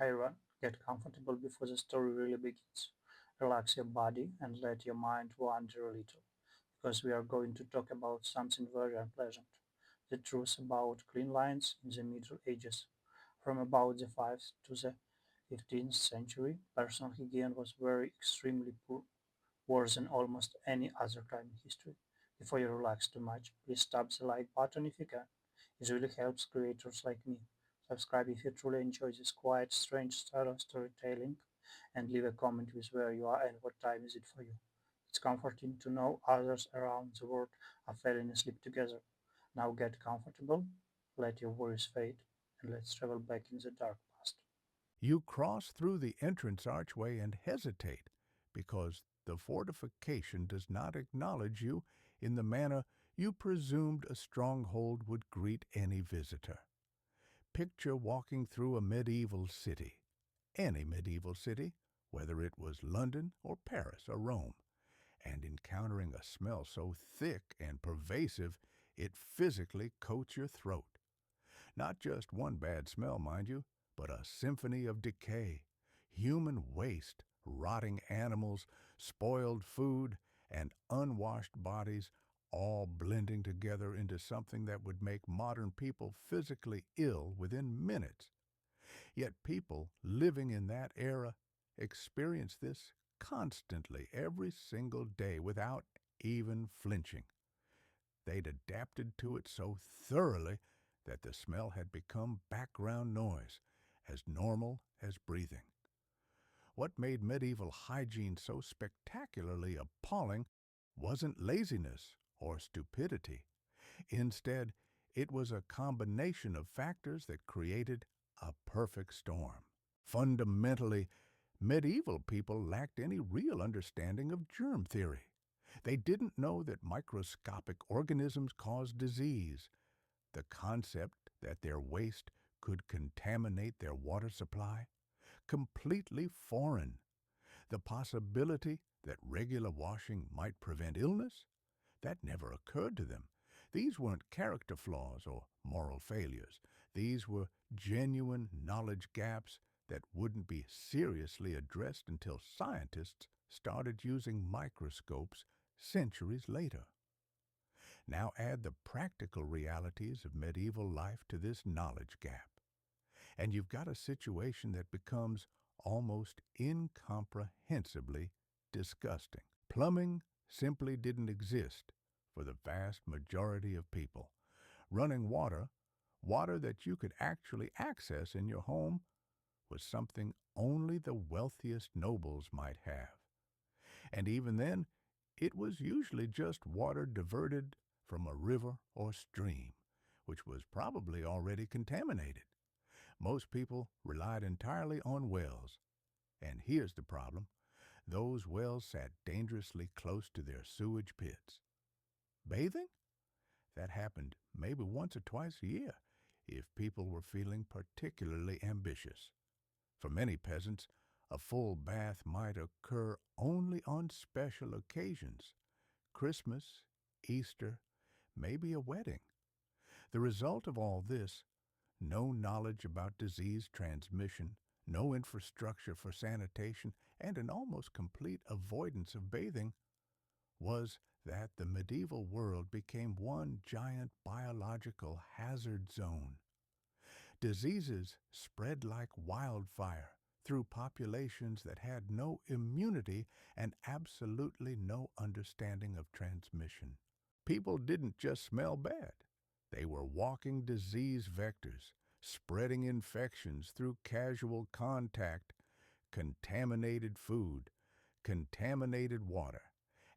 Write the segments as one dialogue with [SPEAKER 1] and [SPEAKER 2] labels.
[SPEAKER 1] Hi everyone, get comfortable before the story really begins. Relax your body and let your mind wander a little, because we are going to talk about something very unpleasant. The truth about clean lines in the Middle Ages. From about the 5th to the 15th century, personal hygiene was very extremely poor, worse than almost any other time in history. Before you relax too much, please tap the like button if you can. It really helps creators like me. Subscribe if you truly enjoy this quiet, strange style of storytelling, and leave a comment with where you are and what time is it for you. It's comforting to know others around the world are falling asleep together. Now get comfortable, let your worries fade, and let's travel back in the dark past.
[SPEAKER 2] You cross through the entrance archway and hesitate because the fortification does not acknowledge you in the manner you presumed a stronghold would greet any visitor. Picture walking through a medieval city, any medieval city, whether it was London or Paris or Rome, and encountering a smell so thick and pervasive it physically coats your throat. Not just one bad smell, mind you, but a symphony of decay, human waste, rotting animals, spoiled food, and unwashed bodies all blending together into something that would make modern people physically ill within minutes. Yet people living in that era experience this constantly every single day without even flinching. They'd adapted to it so thoroughly that the smell had become background noise, as normal as breathing. What made medieval hygiene so spectacularly appalling wasn't laziness or stupidity. Instead, it was a combination of factors that created a perfect storm. Fundamentally, medieval people lacked any real understanding of germ theory. They didn't know that microscopic organisms cause disease, the concept that their waste could contaminate their water supply, completely foreign. The possibility that regular washing might prevent illness, that never occurred to them. These weren't character flaws or moral failures. These were genuine knowledge gaps that wouldn't be seriously addressed until scientists started using microscopes centuries later. Now add the practical realities of medieval life to this knowledge gap, and you've got a situation that becomes almost incomprehensibly disgusting. Plumbing simply didn't exist for the vast majority of people. Running water, water that you could actually access in your home, was something only the wealthiest nobles might have. And even then, it was usually just water diverted from a river or stream, which was probably already contaminated. Most people relied entirely on wells. And here's the problem. Those wells sat dangerously close to their sewage pits. Bathing? That happened maybe once or twice a year, if people were feeling particularly ambitious. For many peasants, a full bath might occur only on special occasions. Christmas, Easter, maybe a wedding. The result of all this, no knowledge about disease transmission, no infrastructure for sanitation, and an almost complete avoidance of bathing, was that the medieval world became one giant biological hazard zone. Diseases spread like wildfire through populations that had no immunity and absolutely no understanding of transmission. People didn't just smell bad. They were walking disease vectors, spreading infections through casual contact, contaminated food, contaminated water,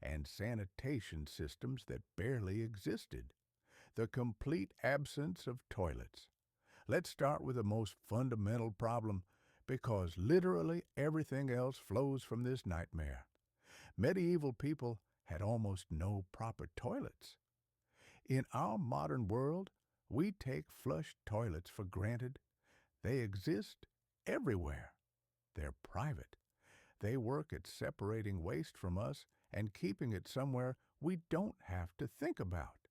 [SPEAKER 2] and sanitation systems that barely existed. The complete absence of toilets. Let's start with the most fundamental problem, because literally everything else flows from this nightmare. Medieval people had almost no proper toilets. In our modern world, we take flush toilets for granted. They exist everywhere. They're private. They work at separating waste from us and keeping it somewhere we don't have to think about.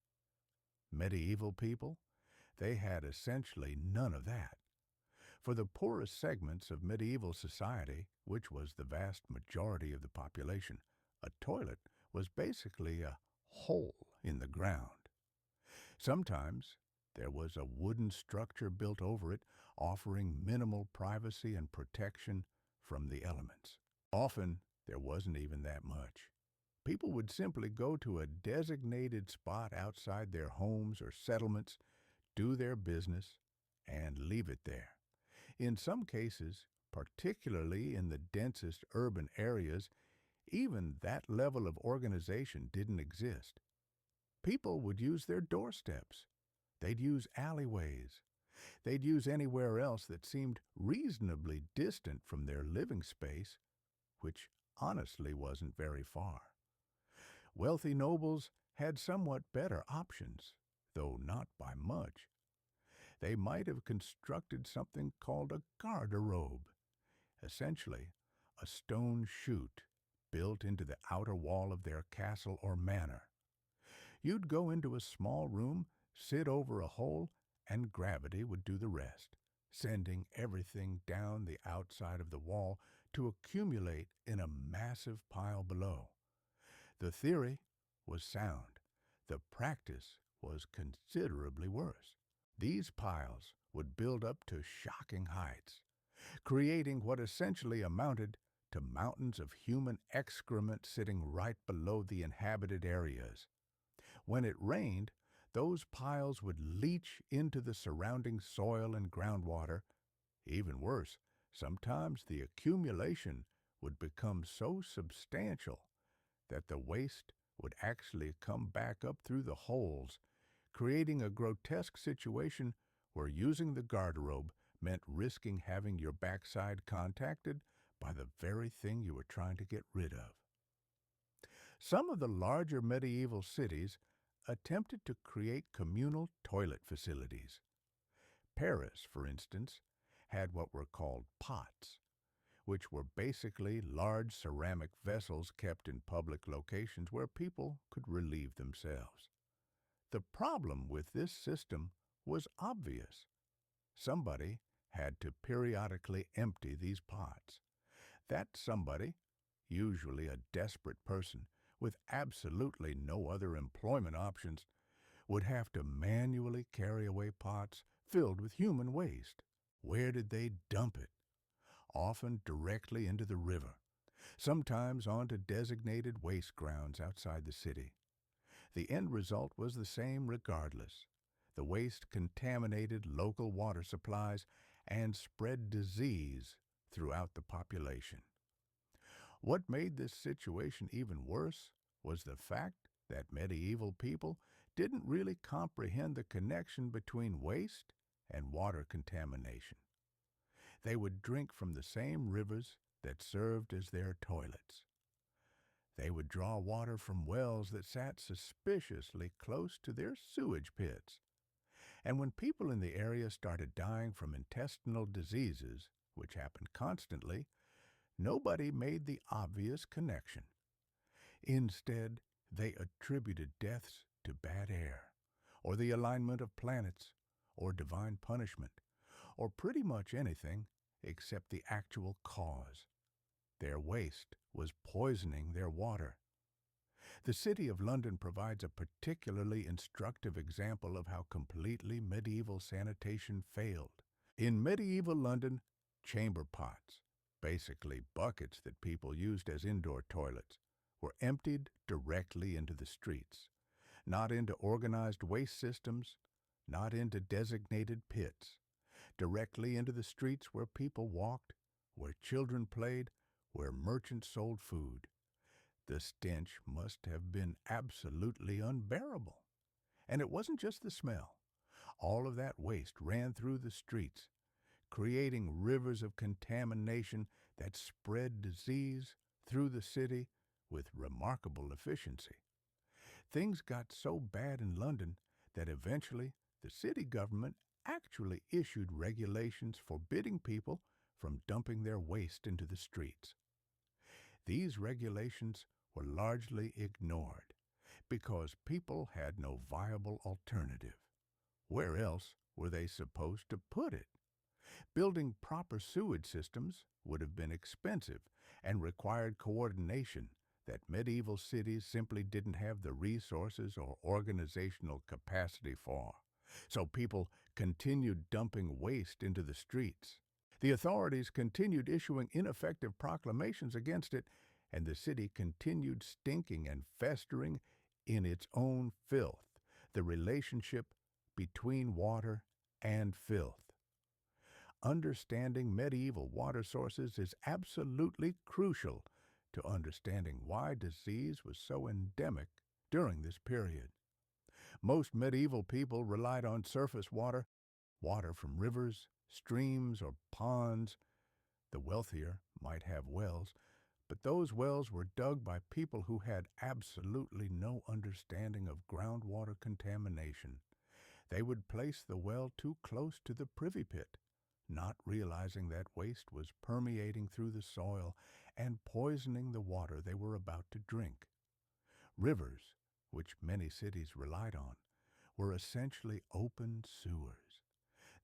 [SPEAKER 2] Medieval people, they had essentially none of that. For the poorest segments of medieval society, which was the vast majority of the population, a toilet was basically a hole in the ground. Sometimes there was a wooden structure built over it, offering minimal privacy and protection from the elements. Often there wasn't even that much. People would simply go to a designated spot outside their homes or settlements, do their business, and leave it there. In some cases, particularly in the densest urban areas, even that level of organization didn't exist. People would use their doorsteps. They'd use alleyways. They'd use anywhere else that seemed reasonably distant from their living space, which honestly wasn't very far. Wealthy nobles had somewhat better options, though not by much. They might have constructed something called a garderobe, essentially a stone chute built into the outer wall of their castle or manor. You'd go into a small room, sit over a hole, and gravity would do the rest, sending everything down the outside of the wall to accumulate in a massive pile below. The theory was sound. The practice was considerably worse. These piles would build up to shocking heights, creating what essentially amounted to mountains of human excrement sitting right below the inhabited areas. When it rained, those piles would leach into the surrounding soil and groundwater. Even worse, sometimes the accumulation would become so substantial that the waste would actually come back up through the holes, creating a grotesque situation where using the garderobe meant risking having your backside contacted by the very thing you were trying to get rid of. Some of the larger medieval cities attempted to create communal toilet facilities. Paris, for instance, had what were called pots, which were basically large ceramic vessels kept in public locations where people could relieve themselves. The problem with this system was obvious. Somebody had to periodically empty these pots. That somebody, usually a desperate person with absolutely no other employment options, would have to manually carry away pots filled with human waste. Where did they dump it? Often directly into the river, sometimes onto designated waste grounds outside the city. The end result was the same regardless. The waste contaminated local water supplies and spread disease throughout the population. What made this situation even worse was the fact that medieval people didn't really comprehend the connection between waste and water contamination. They would drink from the same rivers that served as their toilets. They would draw water from wells that sat suspiciously close to their sewage pits. And when people in the area started dying from intestinal diseases, which happened constantly, nobody made the obvious connection. Instead, they attributed deaths to bad air, or the alignment of planets, or divine punishment, or pretty much anything except the actual cause. Their waste was poisoning their water. The City of London provides a particularly instructive example of how completely medieval sanitation failed. In medieval London, chamber pots, basically buckets that people used as indoor toilets, were emptied directly into the streets, not into organized waste systems, not into designated pits, directly into the streets where people walked, where children played, where merchants sold food. The stench must have been absolutely unbearable. And it wasn't just the smell. All of that waste ran through the streets, creating rivers of contamination that spread disease through the city with remarkable efficiency. Things got so bad in London that eventually the city government actually issued regulations forbidding people from dumping their waste into the streets. These regulations were largely ignored because people had no viable alternative. Where else were they supposed to put it? Building proper sewage systems would have been expensive and required coordination that medieval cities simply didn't have the resources or organizational capacity for. So people continued dumping waste into the streets. The authorities continued issuing ineffective proclamations against it, and the city continued stinking and festering in its own filth, the relationship between water and filth. Understanding medieval water sources is absolutely crucial to understanding why disease was so endemic during this period. Most medieval people relied on surface water, water from rivers, streams, or ponds. The wealthier might have wells, but those wells were dug by people who had absolutely no understanding of groundwater contamination. They would place the well too close to the privy pit, not realizing that waste was permeating through the soil and poisoning the water they were about to drink. Rivers, which many cities relied on, were essentially open sewers.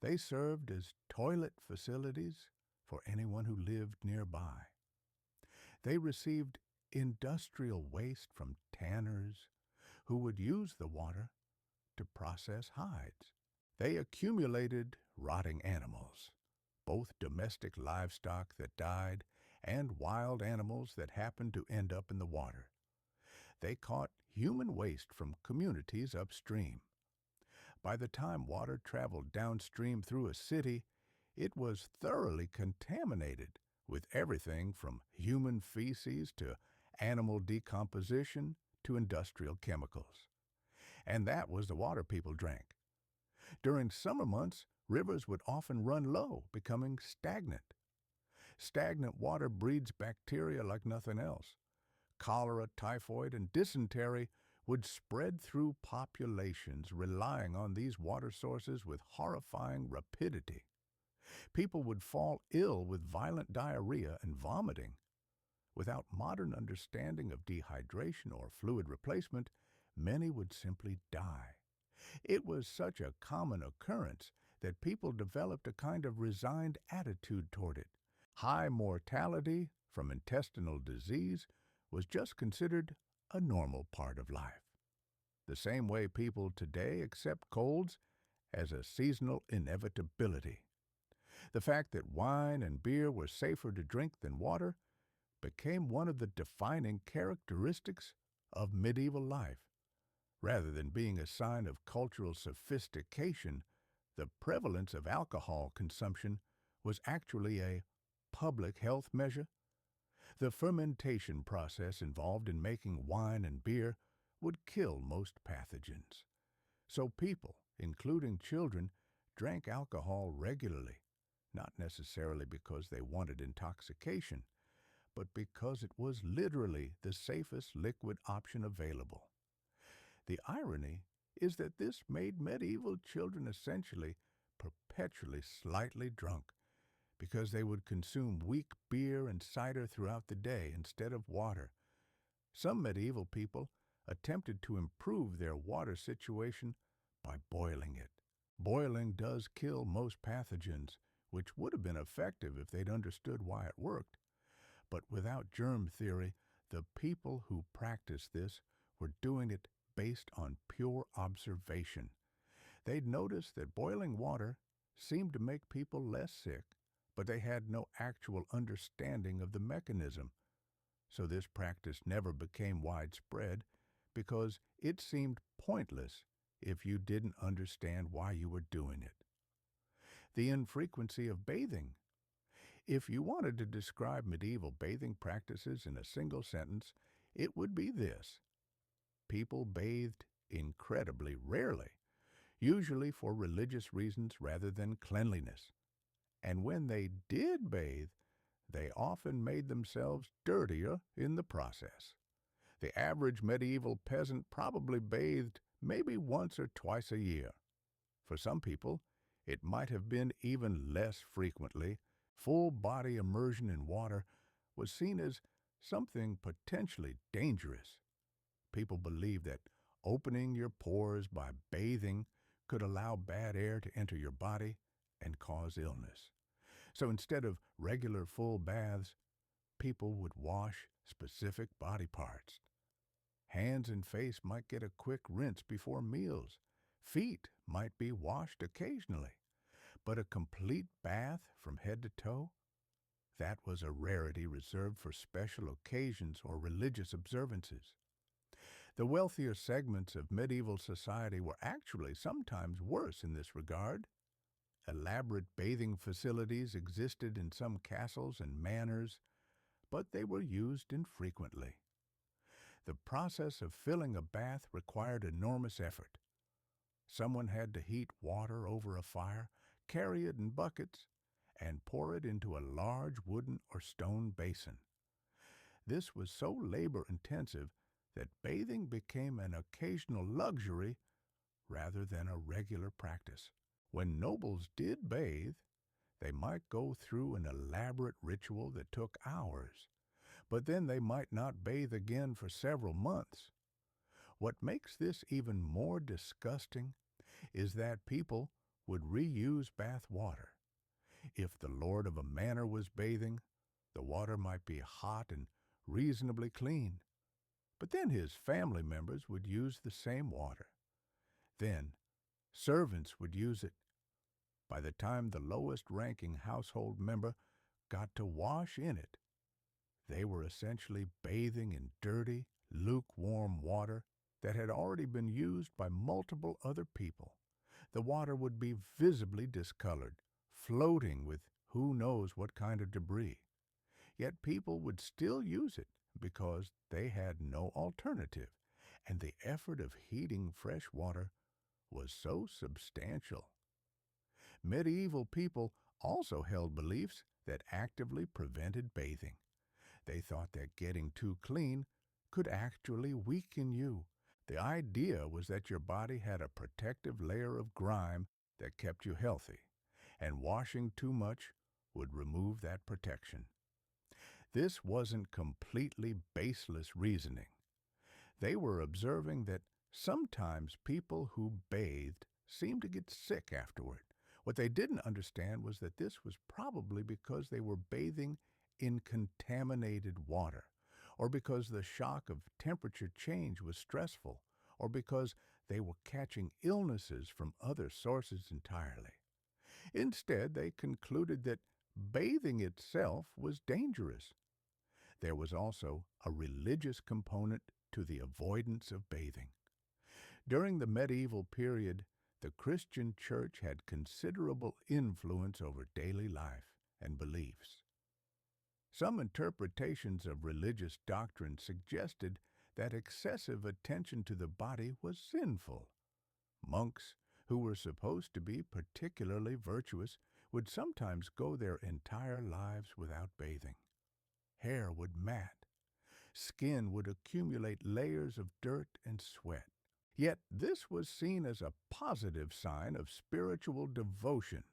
[SPEAKER 2] They served as toilet facilities for anyone who lived nearby. They received industrial waste from tanners who would use the water to process hides. They accumulated rotting animals, both domestic livestock that died and wild animals that happened to end up in the water. They caught human waste from communities upstream. By the time water traveled downstream through a city, it was thoroughly contaminated with everything from human feces to animal decomposition to industrial chemicals. And that was the water people drank. During summer months, rivers would often run low, becoming stagnant. Stagnant water breeds bacteria like nothing else. Cholera, typhoid, and dysentery would spread through populations relying on these water sources with horrifying rapidity. People would fall ill with violent diarrhea and vomiting. Without modern understanding of dehydration or fluid replacement, many would simply die. It was such a common occurrence that people developed a kind of resigned attitude toward it. High mortality from intestinal disease was just considered a normal part of life. The same way people today accept colds as a seasonal inevitability. The fact that wine and beer were safer to drink than water became one of the defining characteristics of medieval life. Rather than being a sign of cultural sophistication, the prevalence of alcohol consumption was actually a public health measure. The fermentation process involved in making wine and beer would kill most pathogens. So people, including children, drank alcohol regularly, not necessarily because they wanted intoxication, but because it was literally the safest liquid option available. The irony is that this made medieval children essentially perpetually slightly drunk because they would consume weak beer and cider throughout the day instead of water. Some medieval people attempted to improve their water situation by boiling it. Boiling does kill most pathogens, which would have been effective if they'd understood why it worked. But without germ theory, the people who practiced this were doing it based on pure observation. They'd noticed that boiling water seemed to make people less sick, but they had no actual understanding of the mechanism. So this practice never became widespread because it seemed pointless if you didn't understand why you were doing it. The infrequency of bathing. If you wanted to describe medieval bathing practices in a single sentence, it would be this: people bathed incredibly rarely, usually for religious reasons rather than cleanliness. And when they did bathe, they often made themselves dirtier in the process. The average medieval peasant probably bathed maybe once or twice a year. For some people, it might have been even less frequently. Full body immersion in water was seen as something potentially dangerous. People believed that opening your pores by bathing could allow bad air to enter your body and cause illness. So instead of regular full baths, people would wash specific body parts. Hands and face might get a quick rinse before meals. Feet might be washed occasionally. But a complete bath from head to toe? That was a rarity reserved for special occasions or religious observances. The wealthier segments of medieval society were actually sometimes worse in this regard. Elaborate bathing facilities existed in some castles and manors, but they were used infrequently. The process of filling a bath required enormous effort. Someone had to heat water over a fire, carry it in buckets, and pour it into a large wooden or stone basin. This was so labor-intensive that bathing became an occasional luxury rather than a regular practice. When nobles did bathe, they might go through an elaborate ritual that took hours, but then they might not bathe again for several months. What makes this even more disgusting is that people would reuse bath water. If the lord of a manor was bathing, the water might be hot and reasonably clean, but then his family members would use the same water. Then servants would use it. By the time the lowest-ranking household member got to wash in it, they were essentially bathing in dirty, lukewarm water that had already been used by multiple other people. The water would be visibly discolored, floating with who knows what kind of debris. Yet people would still use it because they had no alternative, and the effort of heating fresh water was so substantial. Medieval people also held beliefs that actively prevented bathing. They thought that getting too clean could actually weaken you. The idea was that your body had a protective layer of grime that kept you healthy, and washing too much would remove that protection. This wasn't completely baseless reasoning. They were observing that sometimes people who bathed seemed to get sick afterward. What they didn't understand was that this was probably because they were bathing in contaminated water, or because the shock of temperature change was stressful, or because they were catching illnesses from other sources entirely. Instead, they concluded that bathing itself was dangerous. There was also a religious component to the avoidance of bathing. During the medieval period, the Christian church had considerable influence over daily life and beliefs. Some interpretations of religious doctrine suggested that excessive attention to the body was sinful. Monks, who were supposed to be particularly virtuous, would sometimes go their entire lives without bathing. Hair would mat. Skin would accumulate layers of dirt and sweat. Yet this was seen as a positive sign of spiritual devotion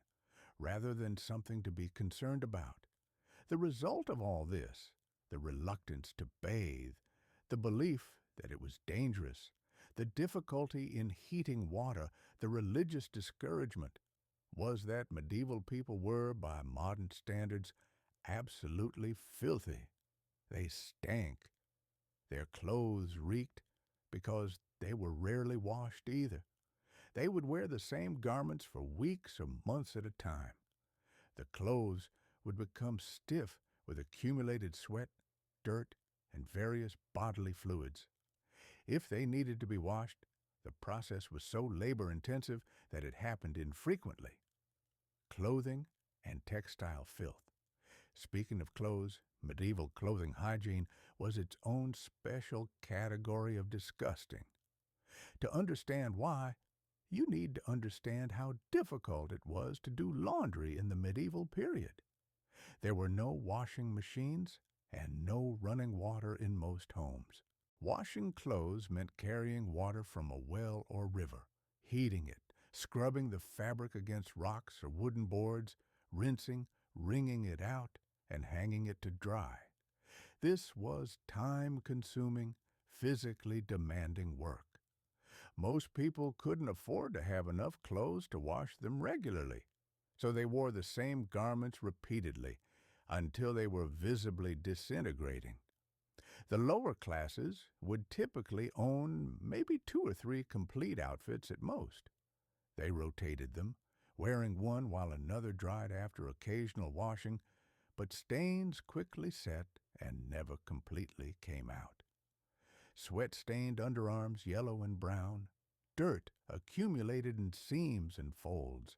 [SPEAKER 2] rather than something to be concerned about. The result of all this, the reluctance to bathe, the belief that it was dangerous, the difficulty in heating water, the religious discouragement, was that medieval people were, by modern standards, absolutely filthy. They stank. Their clothes reeked because they were rarely washed either. They would wear the same garments for weeks or months at a time. The clothes would become stiff with accumulated sweat, dirt, and various bodily fluids. If they needed to be washed, the process was so labor-intensive that it happened infrequently. Clothing and textile filth. Speaking of clothes, medieval clothing hygiene was its own special category of disgusting. To understand why, you need to understand how difficult it was to do laundry in the medieval period. There were no washing machines and no running water in most homes. Washing clothes meant carrying water from a well or river, heating it, scrubbing the fabric against rocks or wooden boards, rinsing, wringing it out, and hanging it to dry. This was time-consuming, physically demanding work. Most people couldn't afford to have enough clothes to wash them regularly. So they wore the same garments repeatedly until they were visibly disintegrating. The lower classes would typically own maybe two or three complete outfits at most. They rotated them, wearing one while another dried after occasional washing, but stains quickly set and never completely came out. Sweat-stained underarms, yellow and brown, dirt accumulated in seams and folds.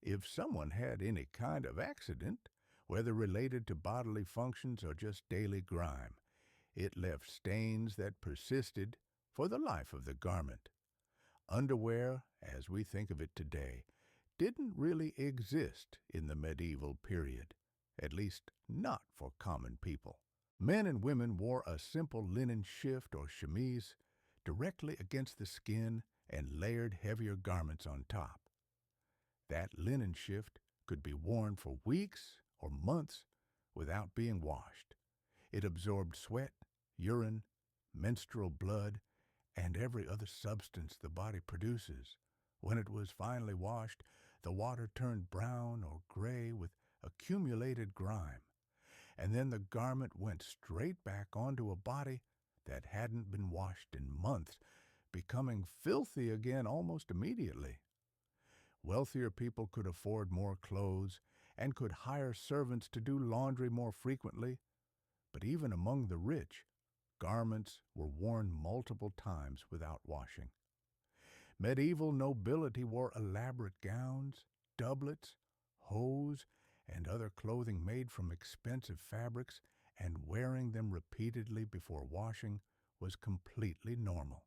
[SPEAKER 2] If someone had any kind of accident, whether related to bodily functions or just daily grime, it left stains that persisted for the life of the garment. Underwear, as we think of it today, didn't really exist in the medieval period, at least not for common people. Men and women wore a simple linen shift or chemise directly against the skin and layered heavier garments on top. That linen shift could be worn for weeks or months without being washed. It absorbed sweat, urine, menstrual blood, and every other substance the body produces. When it was finally washed, the water turned brown or gray with accumulated grime, and then the garment went straight back onto a body that hadn't been washed in months, becoming filthy again almost immediately. Wealthier people could afford more clothes and could hire servants to do laundry more frequently, but even among the rich, garments were worn multiple times without washing. Medieval nobility wore elaborate gowns, doublets, hose, and other clothing made from expensive fabrics, and wearing them repeatedly before washing was completely normal.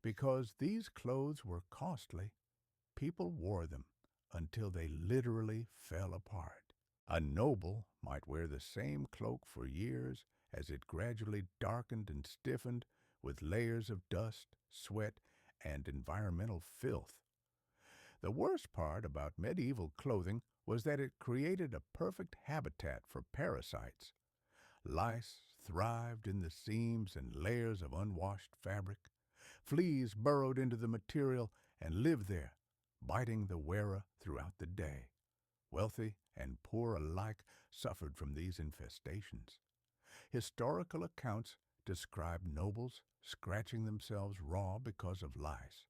[SPEAKER 2] Because these clothes were costly, people wore them until they literally fell apart. A noble might wear the same cloak for years as it gradually darkened and stiffened with layers of dust, sweat, and environmental filth. The worst part about medieval clothing was that it created a perfect habitat for parasites. Lice thrived in the seams and layers of unwashed fabric. Fleas burrowed into the material and lived there, biting the wearer throughout the day. Wealthy and poor alike suffered from these infestations. Historical accounts describe nobles scratching themselves raw because of lice,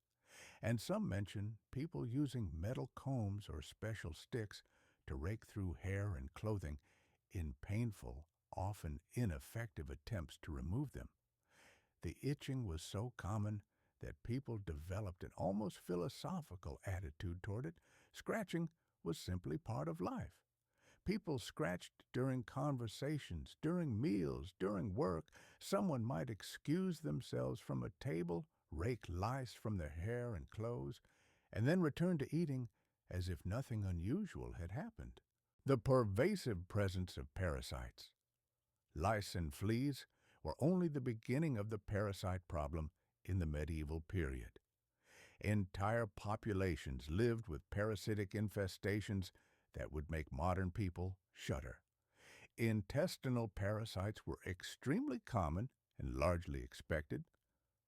[SPEAKER 2] and some mention people using metal combs or special sticks to rake through hair and clothing in painful, often ineffective attempts to remove them. The itching was so common that people developed an almost philosophical attitude toward it. Scratching was simply part of life. People scratched during conversations, during meals, during work. Someone might excuse themselves from a table, rake lice from their hair and clothes, and then return to eating as if nothing unusual had happened. The pervasive presence of parasites, lice and fleas, were only the beginning of the parasite problem in the medieval period. Entire populations lived with parasitic infestations that would make modern people shudder. Intestinal parasites were extremely common and largely expected.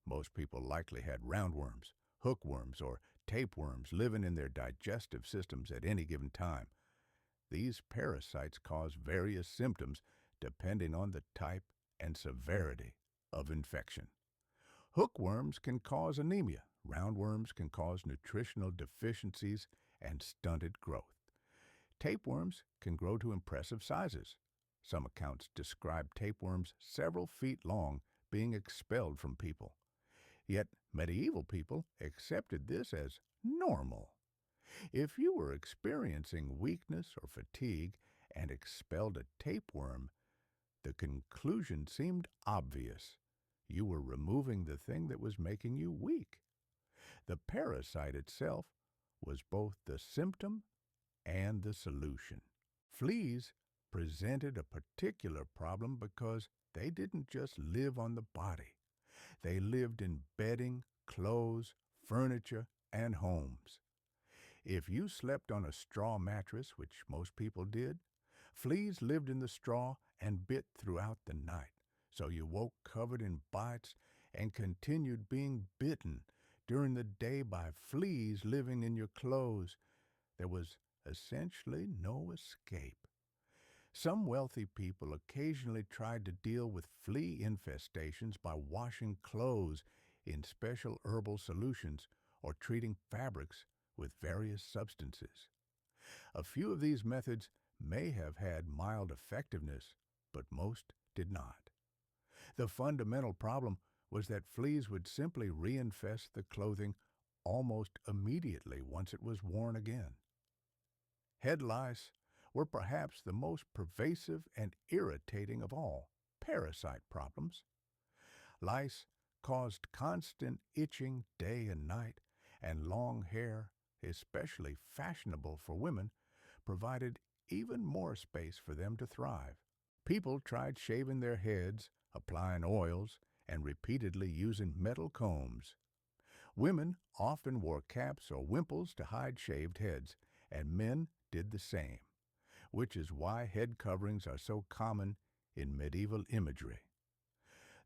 [SPEAKER 2] Most people likely had roundworms, hookworms, or tapeworms living in their digestive systems at any given time. These parasites cause various symptoms depending on the type and severity of infection. Hookworms can cause anemia. Roundworms can cause nutritional deficiencies and stunted growth. Tapeworms can grow to impressive sizes. Some accounts describe tapeworms several feet long being expelled from people. Yet medieval people accepted this as normal. If you were experiencing weakness or fatigue and expelled a tapeworm, the conclusion seemed obvious. You were removing the thing that was making you weak. The parasite itself was both the symptom and the solution. Fleas presented a particular problem because they didn't just live on the body. They lived in bedding, clothes, furniture, and homes. If you slept on a straw mattress, which most people did, fleas lived in the straw and bit throughout the night. So you woke covered in bites and continued being bitten during the day by fleas living in your clothes. There was essentially no escape. Some wealthy people occasionally tried to deal with flea infestations by washing clothes in special herbal solutions or treating fabrics with various substances. A few of these methods may have had mild effectiveness, but most did not. The fundamental problem was that fleas would simply reinfest the clothing almost immediately once it was worn again. Head lice were perhaps the most pervasive and irritating of all parasite problems. Lice caused constant itching day and night, and long hair, especially fashionable for women, provided even more space for them to thrive. People tried shaving their heads, applying oils, and repeatedly using metal combs. Women often wore caps or wimples to hide shaved heads, and men did the same, which is why head coverings are so common in medieval imagery.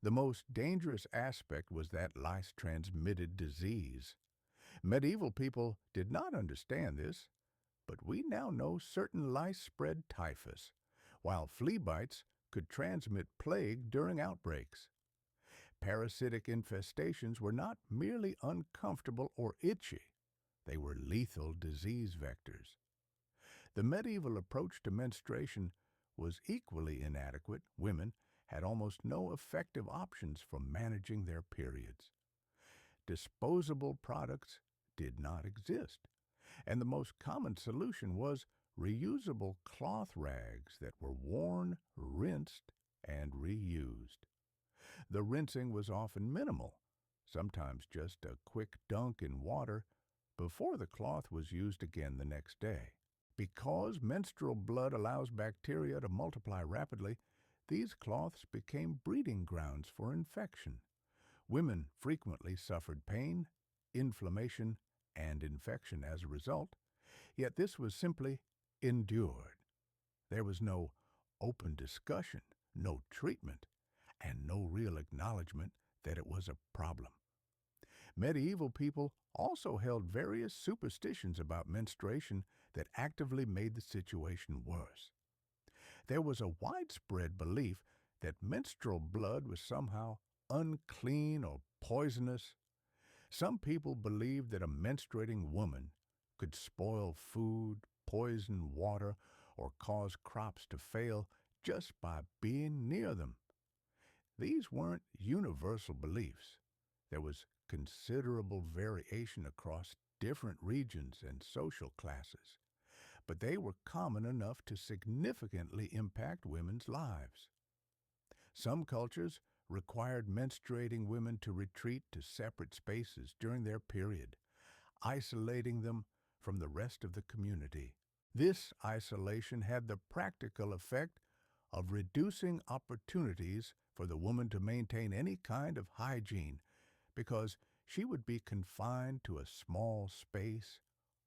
[SPEAKER 2] The most dangerous aspect was that lice transmitted disease. Medieval people did not understand this, but we now know certain lice spread typhus, while flea bites could transmit plague during outbreaks. Parasitic infestations were not merely uncomfortable or itchy, they were lethal disease vectors. The medieval approach to menstruation was equally inadequate. Women had almost no effective options for managing their periods. Disposable products did not exist, and the most common solution was reusable cloth rags that were worn, rinsed, and reused. The rinsing was often minimal, sometimes just a quick dunk in water before the cloth was used again the next day. Because menstrual blood allows bacteria to multiply rapidly, these cloths became breeding grounds for infection. Women frequently suffered pain, inflammation, and infection as a result, yet this was simply endured. There was no open discussion, no treatment, and no real acknowledgement that it was a problem. Medieval people also held various superstitions about menstruation that actively made the situation worse. There was a widespread belief that menstrual blood was somehow unclean or poisonous. Some people believed that a menstruating woman could spoil food, poison water, or cause crops to fail just by being near them. These weren't universal beliefs. There was considerable variation across different regions and social classes, but they were common enough to significantly impact women's lives. Some cultures required menstruating women to retreat to separate spaces during their period, isolating them from the rest of the community. This isolation had the practical effect of reducing opportunities for the woman to maintain any kind of hygiene because she would be confined to a small space,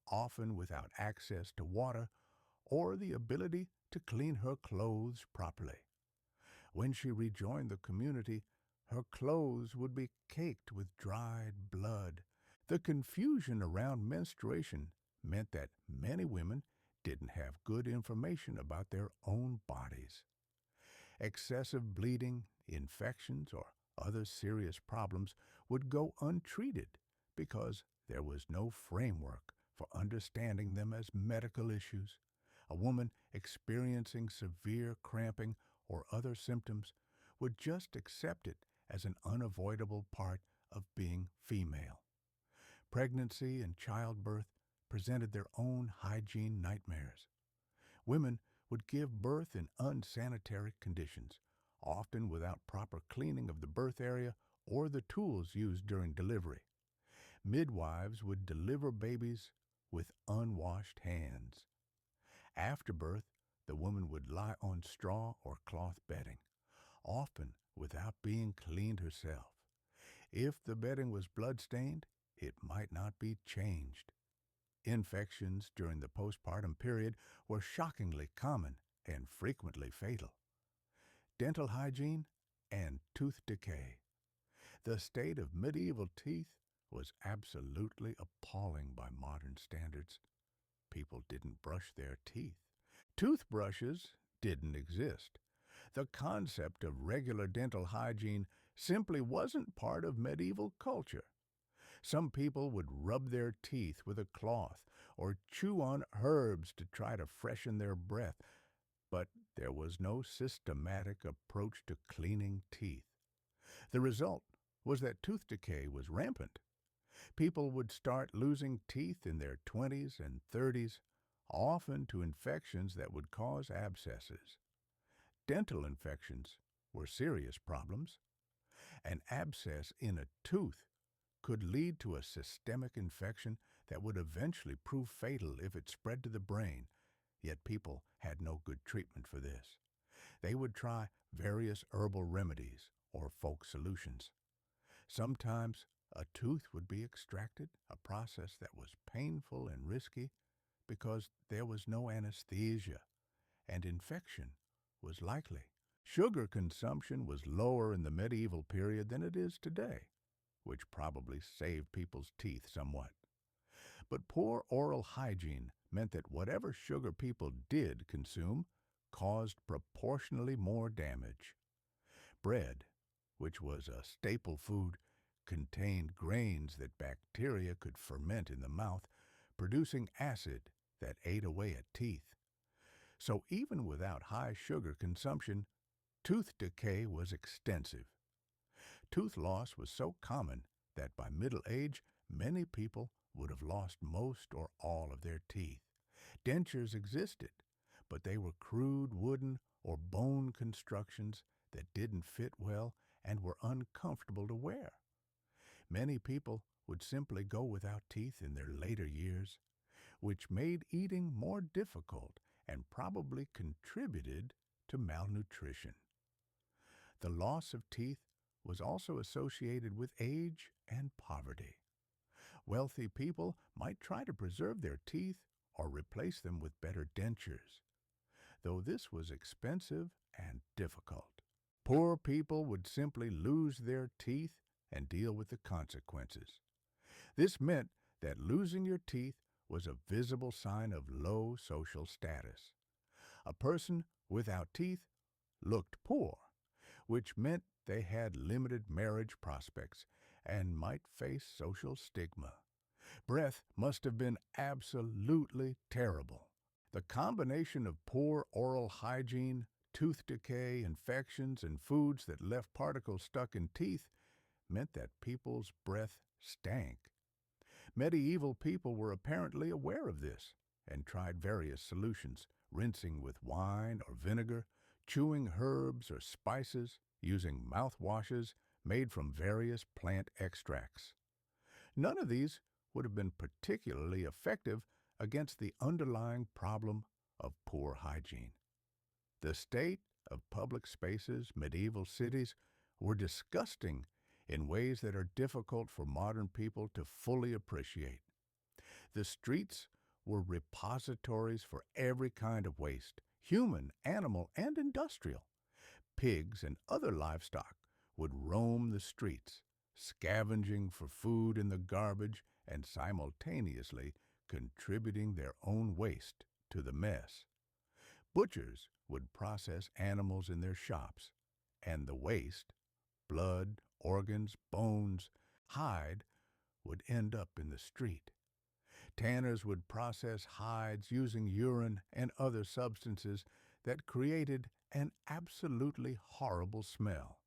[SPEAKER 2] often without access to water or the ability to clean her clothes properly. When she rejoined the community, her clothes would be caked with dried blood. The confusion around menstruation meant that many women didn't have good information about their own bodies. Excessive bleeding, infections, or other serious problems would go untreated because there was no framework for understanding them as medical issues. A woman experiencing severe cramping or other symptoms would just accept it as an unavoidable part of being female. Pregnancy and childbirth presented their own hygiene nightmares. Women would give birth in unsanitary conditions, often without proper cleaning of the birth area or the tools used during delivery. Midwives would deliver babies with unwashed hands. After birth, the woman would lie on straw or cloth bedding, often without being cleaned herself. If the bedding was blood-stained, it might not be changed. Infections during the postpartum period were shockingly common and frequently fatal. Dental hygiene and tooth decay. The state of medieval teeth was absolutely appalling by modern standards. people didn't brush their teeth. Toothbrushes didn't exist. The concept of regular dental hygiene simply wasn't part of medieval culture. Some people would rub their teeth with a cloth or chew on herbs to try to freshen their breath, but there was no systematic approach to cleaning teeth. The result was that tooth decay was rampant. People would start losing teeth in their 20s and 30s, often to infections that would cause abscesses. Dental infections were serious problems. An abscess in a tooth could lead to a systemic infection that would eventually prove fatal if it spread to the brain, yet people had no good treatment for this. They would try various herbal remedies or folk solutions. Sometimes a tooth would be extracted, a process that was painful and risky because there was no anesthesia and infection was likely. Sugar consumption was lower in the medieval period than it is today, which probably saved people's teeth somewhat. But poor oral hygiene meant that whatever sugar people did consume caused proportionally more damage. Bread, which was a staple food, contained grains that bacteria could ferment in the mouth, producing acid that ate away at teeth. So even without high sugar consumption, tooth decay was extensive. Tooth loss was so common that by middle age, many people would have lost most or all of their teeth. Dentures existed, but they were crude wooden or bone constructions that didn't fit well and were uncomfortable to wear. Many people would simply go without teeth in their later years, which made eating more difficult and probably contributed to malnutrition. The loss of teeth was also associated with age and poverty. Wealthy people might try to preserve their teeth or replace them with better dentures, though this was expensive and difficult. Poor people would simply lose their teeth and deal with the consequences. This meant that losing your teeth was a visible sign of low social status. A person without teeth looked poor, which meant they had limited marriage prospects and might face social stigma. Breath must have been absolutely terrible. The combination of poor oral hygiene, tooth decay, infections, and foods that left particles stuck in teeth meant that people's breath stank. Medieval people were apparently aware of this and tried various solutions, rinsing with wine or vinegar, chewing herbs or spices, using mouthwashes made from various plant extracts. None of these would have been particularly effective against the underlying problem of poor hygiene. The state of public spaces, medieval cities, were disgusting in ways that are difficult for modern people to fully appreciate. The streets were repositories for every kind of waste, human, animal, and industrial. Pigs and other livestock would roam the streets, scavenging for food in the garbage and simultaneously contributing their own waste to the mess. Butchers would process animals in their shops, and the waste, blood, organs, bones, hide, would end up in the street. Tanners would process hides using urine and other substances that created an absolutely horrible smell.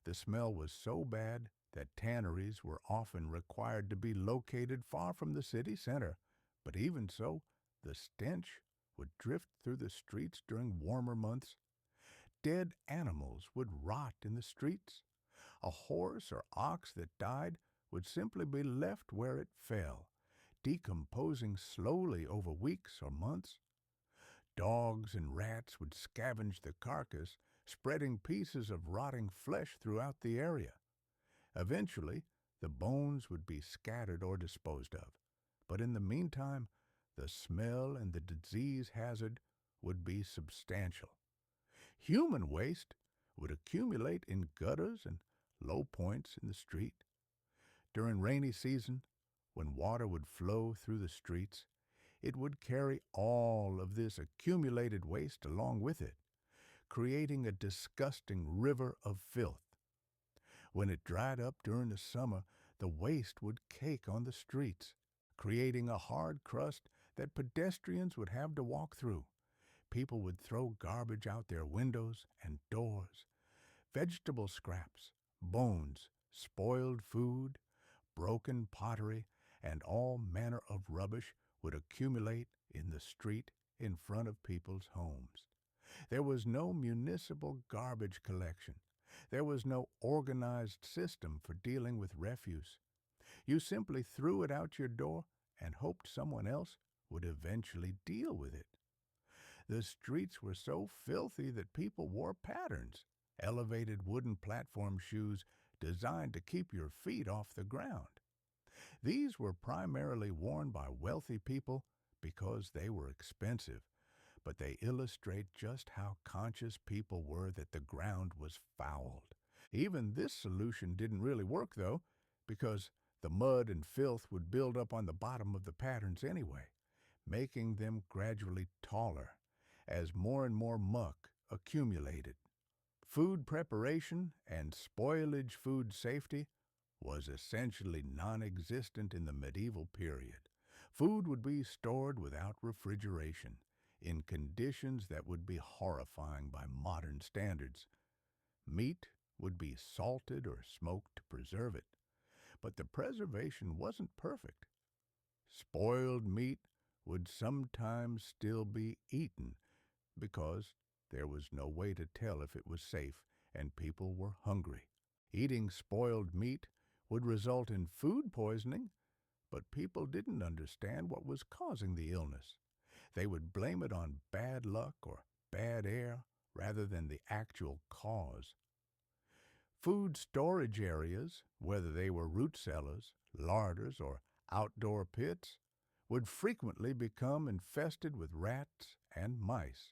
[SPEAKER 2] The smell was so bad that tanneries were often required to be located far from the city center, but even so, the stench would drift through the streets during warmer months. Dead animals would rot in the streets. A horse or ox that died would simply be left where it fell, decomposing slowly over weeks or months. Dogs and rats would scavenge the carcass, spreading pieces of rotting flesh throughout the area. Eventually, the bones would be scattered or disposed of, but in the meantime, the smell and the disease hazard would be substantial. Human waste would accumulate in gutters and low points in the street. During rainy season, when water would flow through the streets, it would carry all of this accumulated waste along with it, creating a disgusting river of filth. When it dried up during the summer, the waste would cake on the streets, creating a hard crust that pedestrians would have to walk through. People would throw garbage out their windows and doors. Vegetable scraps, bones, spoiled food, broken pottery, and all manner of rubbish would accumulate in the street in front of people's homes. There was no municipal garbage collection. There was no organized system for dealing with refuse. You simply threw it out your door and hoped someone else would eventually deal with it. The streets were so filthy that people wore patterns, elevated wooden platform shoes designed to keep your feet off the ground. These were primarily worn by wealthy people because they were expensive, but they illustrate just how conscious people were that the ground was fouled. Even this solution didn't really work, though, because the mud and filth would build up on the bottom of the patterns anyway, making them gradually taller as more and more muck accumulated. Food preparation and spoilage food safety was essentially non-existent in the medieval period. Food would be stored without refrigeration, in conditions that would be horrifying by modern standards. Meat would be salted or smoked to preserve it, but the preservation wasn't perfect. Spoiled meat would sometimes still be eaten because there was no way to tell if it was safe and people were hungry. Eating spoiled meat would result in food poisoning, but people didn't understand what was causing the illness. They would blame it on bad luck or bad air rather than the actual cause. Food storage areas, whether they were root cellars, larders, or outdoor pits, would frequently become infested with rats and mice.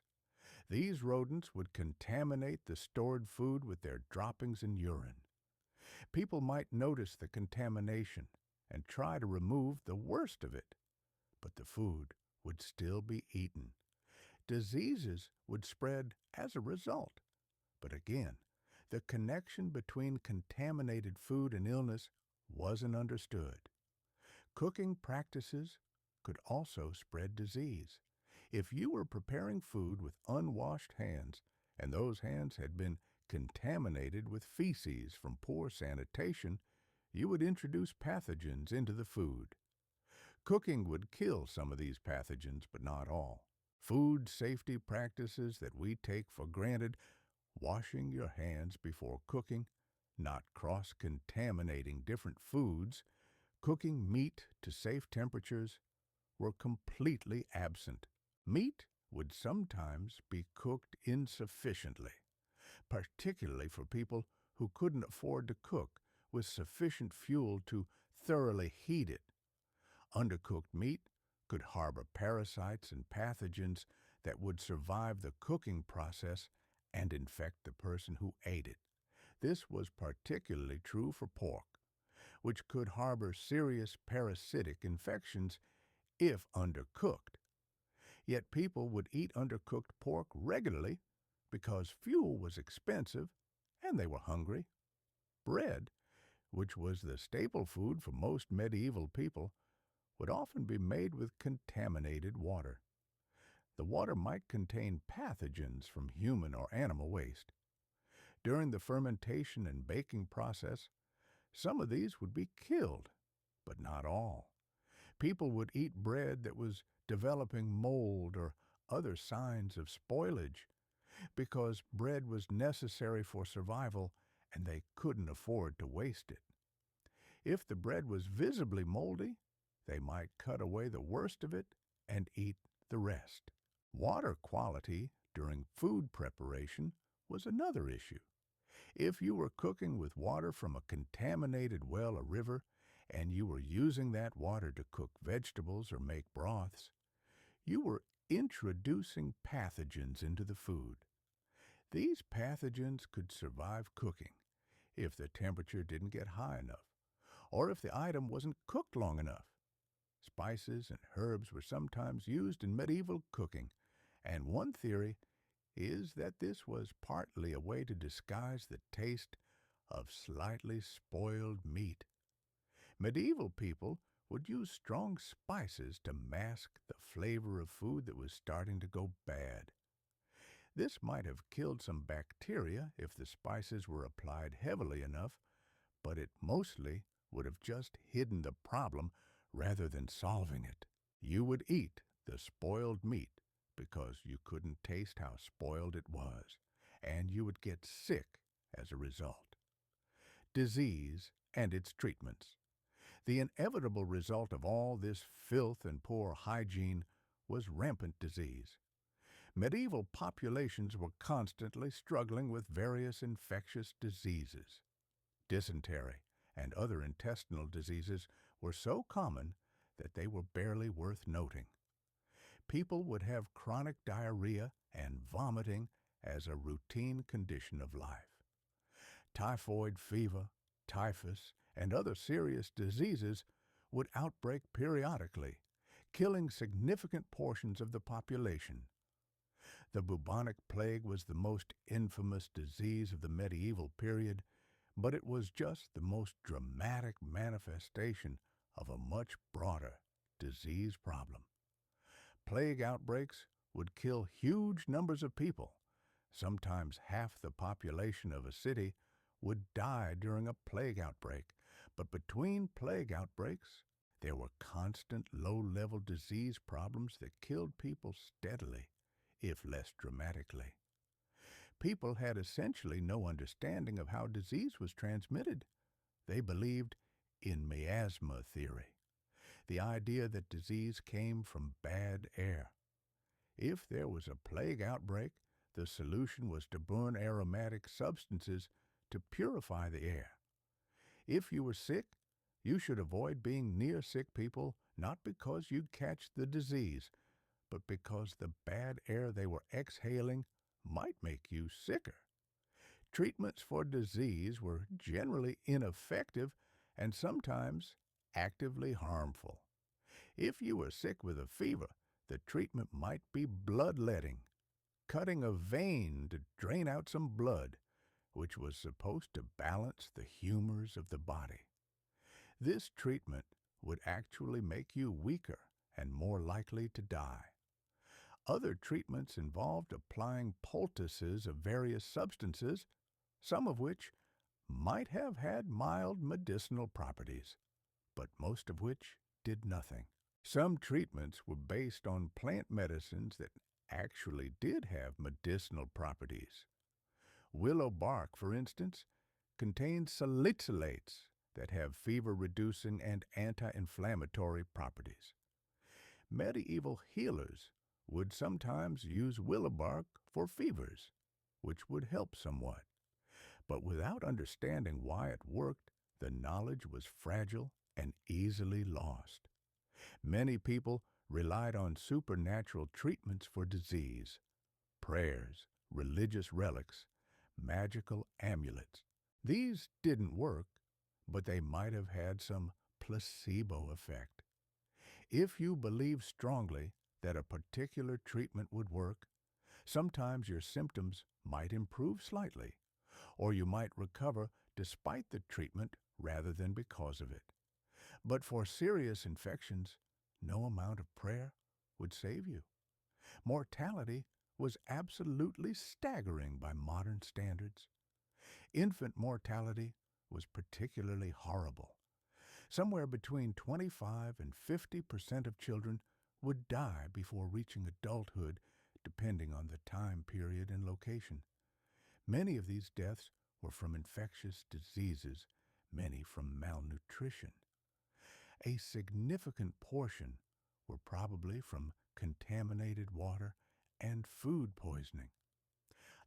[SPEAKER 2] These rodents would contaminate the stored food with their droppings and urine. People might notice the contamination and try to remove the worst of it, but the food would still be eaten. Diseases would spread as a result. But again, the connection between contaminated food and illness wasn't understood. Cooking practices could also spread disease. If you were preparing food with unwashed hands, and those hands had been contaminated with feces from poor sanitation, you would introduce pathogens into the food. Cooking would kill some of these pathogens, but not all. Food safety practices that we take for granted, washing your hands before cooking, not cross-contaminating different foods, cooking meat to safe temperatures, were completely absent. Meat would sometimes be cooked insufficiently, particularly for people who couldn't afford to cook with sufficient fuel to thoroughly heat it. Undercooked meat could harbor parasites and pathogens that would survive the cooking process and infect the person who ate it. This was particularly true for pork, which could harbor serious parasitic infections if undercooked. Yet people would eat undercooked pork regularly because fuel was expensive and they were hungry. Bread, which was the staple food for most medieval people, would often be made with contaminated water. The water might contain pathogens from human or animal waste. During the fermentation and baking process, some of these would be killed, but not all. People would eat bread that was developing mold or other signs of spoilage because bread was necessary for survival and they couldn't afford to waste it. If the bread was visibly moldy, they might cut away the worst of it and eat the rest. Water quality during food preparation was another issue. If you were cooking with water from a contaminated well or river, and you were using that water to cook vegetables or make broths, you were introducing pathogens into the food. These pathogens could survive cooking if the temperature didn't get high enough, or if the item wasn't cooked long enough. Spices and herbs were sometimes used in medieval cooking, and one theory is that this was partly a way to disguise the taste of slightly spoiled meat. Medieval people would use strong spices to mask the flavor of food that was starting to go bad. This might have killed some bacteria if the spices were applied heavily enough, but it mostly would have just hidden the problem rather than solving it. You would eat the spoiled meat because you couldn't taste how spoiled it was, and you would get sick as a result. Disease and its treatments. The inevitable result of all this filth and poor hygiene was rampant disease. Medieval populations were constantly struggling with various infectious diseases. Dysentery and other intestinal diseases were so common that they were barely worth noting. People would have chronic diarrhea and vomiting as a routine condition of life. Typhoid fever, typhus, and other serious diseases would outbreak periodically, killing significant portions of the population. The bubonic plague was the most infamous disease of the medieval period, but it was just the most dramatic manifestation of a much broader disease problem. Plague outbreaks would kill huge numbers of people. Sometimes half the population of a city would die during a plague outbreak, but between plague outbreaks, there were constant low-level disease problems that killed people steadily, if less dramatically. People had essentially no understanding of how disease was transmitted. They believed in miasma theory, the idea that disease came from bad air. If there was a plague outbreak, the solution was to burn aromatic substances to purify the air. If you were sick, you should avoid being near sick people, not because you'd catch the disease, but because the bad air they were exhaling might make you sicker. Treatments for disease were generally ineffective and sometimes actively harmful. If you were sick with a fever, the treatment might be bloodletting, cutting a vein to drain out some blood, which was supposed to balance the humors of the body. This treatment would actually make you weaker and more likely to die. Other treatments involved applying poultices of various substances, some of which might have had mild medicinal properties, but most of which did nothing. Some treatments were based on plant medicines that actually did have medicinal properties. Willow bark, for instance, contains salicylates that have fever-reducing and anti-inflammatory properties. Medieval healers would sometimes use willow bark for fevers, which would help somewhat. But without understanding why it worked, the knowledge was fragile and easily lost. Many people relied on supernatural treatments for disease, prayers, religious relics, magical amulets. These didn't work, but they might have had some placebo effect. If you believe strongly that a particular treatment would work, sometimes your symptoms might improve slightly, or you might recover despite the treatment rather than because of it. But for serious infections, no amount of prayer would save you. Mortality was absolutely staggering by modern standards. Infant mortality was particularly horrible. Somewhere between 25 and 50% of children would die before reaching adulthood, depending on the time period and location. Many of these deaths were from infectious diseases, many from malnutrition. A significant portion were probably from contaminated water and food poisoning.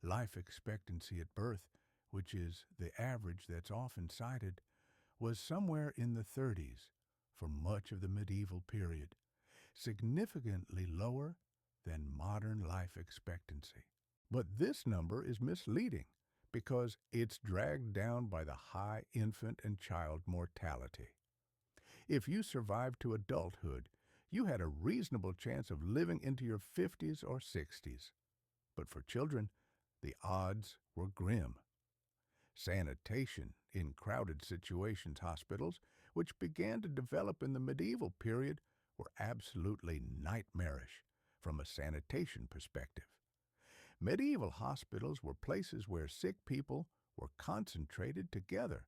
[SPEAKER 2] Life expectancy at birth, which is the average that's often cited, was somewhere in the 30s for much of the medieval period, significantly lower than modern life expectancy. But this number is misleading because it's dragged down by the high infant and child mortality. If you survived to adulthood, you had a reasonable chance of living into your 50s or 60s. But for children, the odds were grim. Sanitation in crowded situations hospitals, which began to develop in the medieval period, were absolutely nightmarish from a sanitation perspective. Medieval hospitals were places where sick people were concentrated together,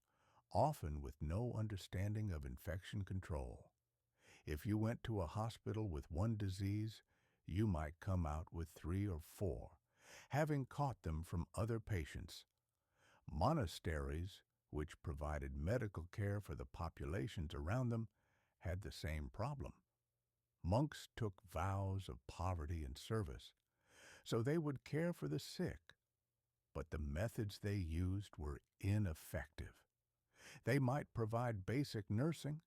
[SPEAKER 2] often with no understanding of infection control. If you went to a hospital with one disease, you might come out with three or four, having caught them from other patients. Monasteries, which provided medical care for the populations around them, had the same problem. Monks took vows of poverty and service, so they would care for the sick, but the methods they used were ineffective. They might provide basic nursing,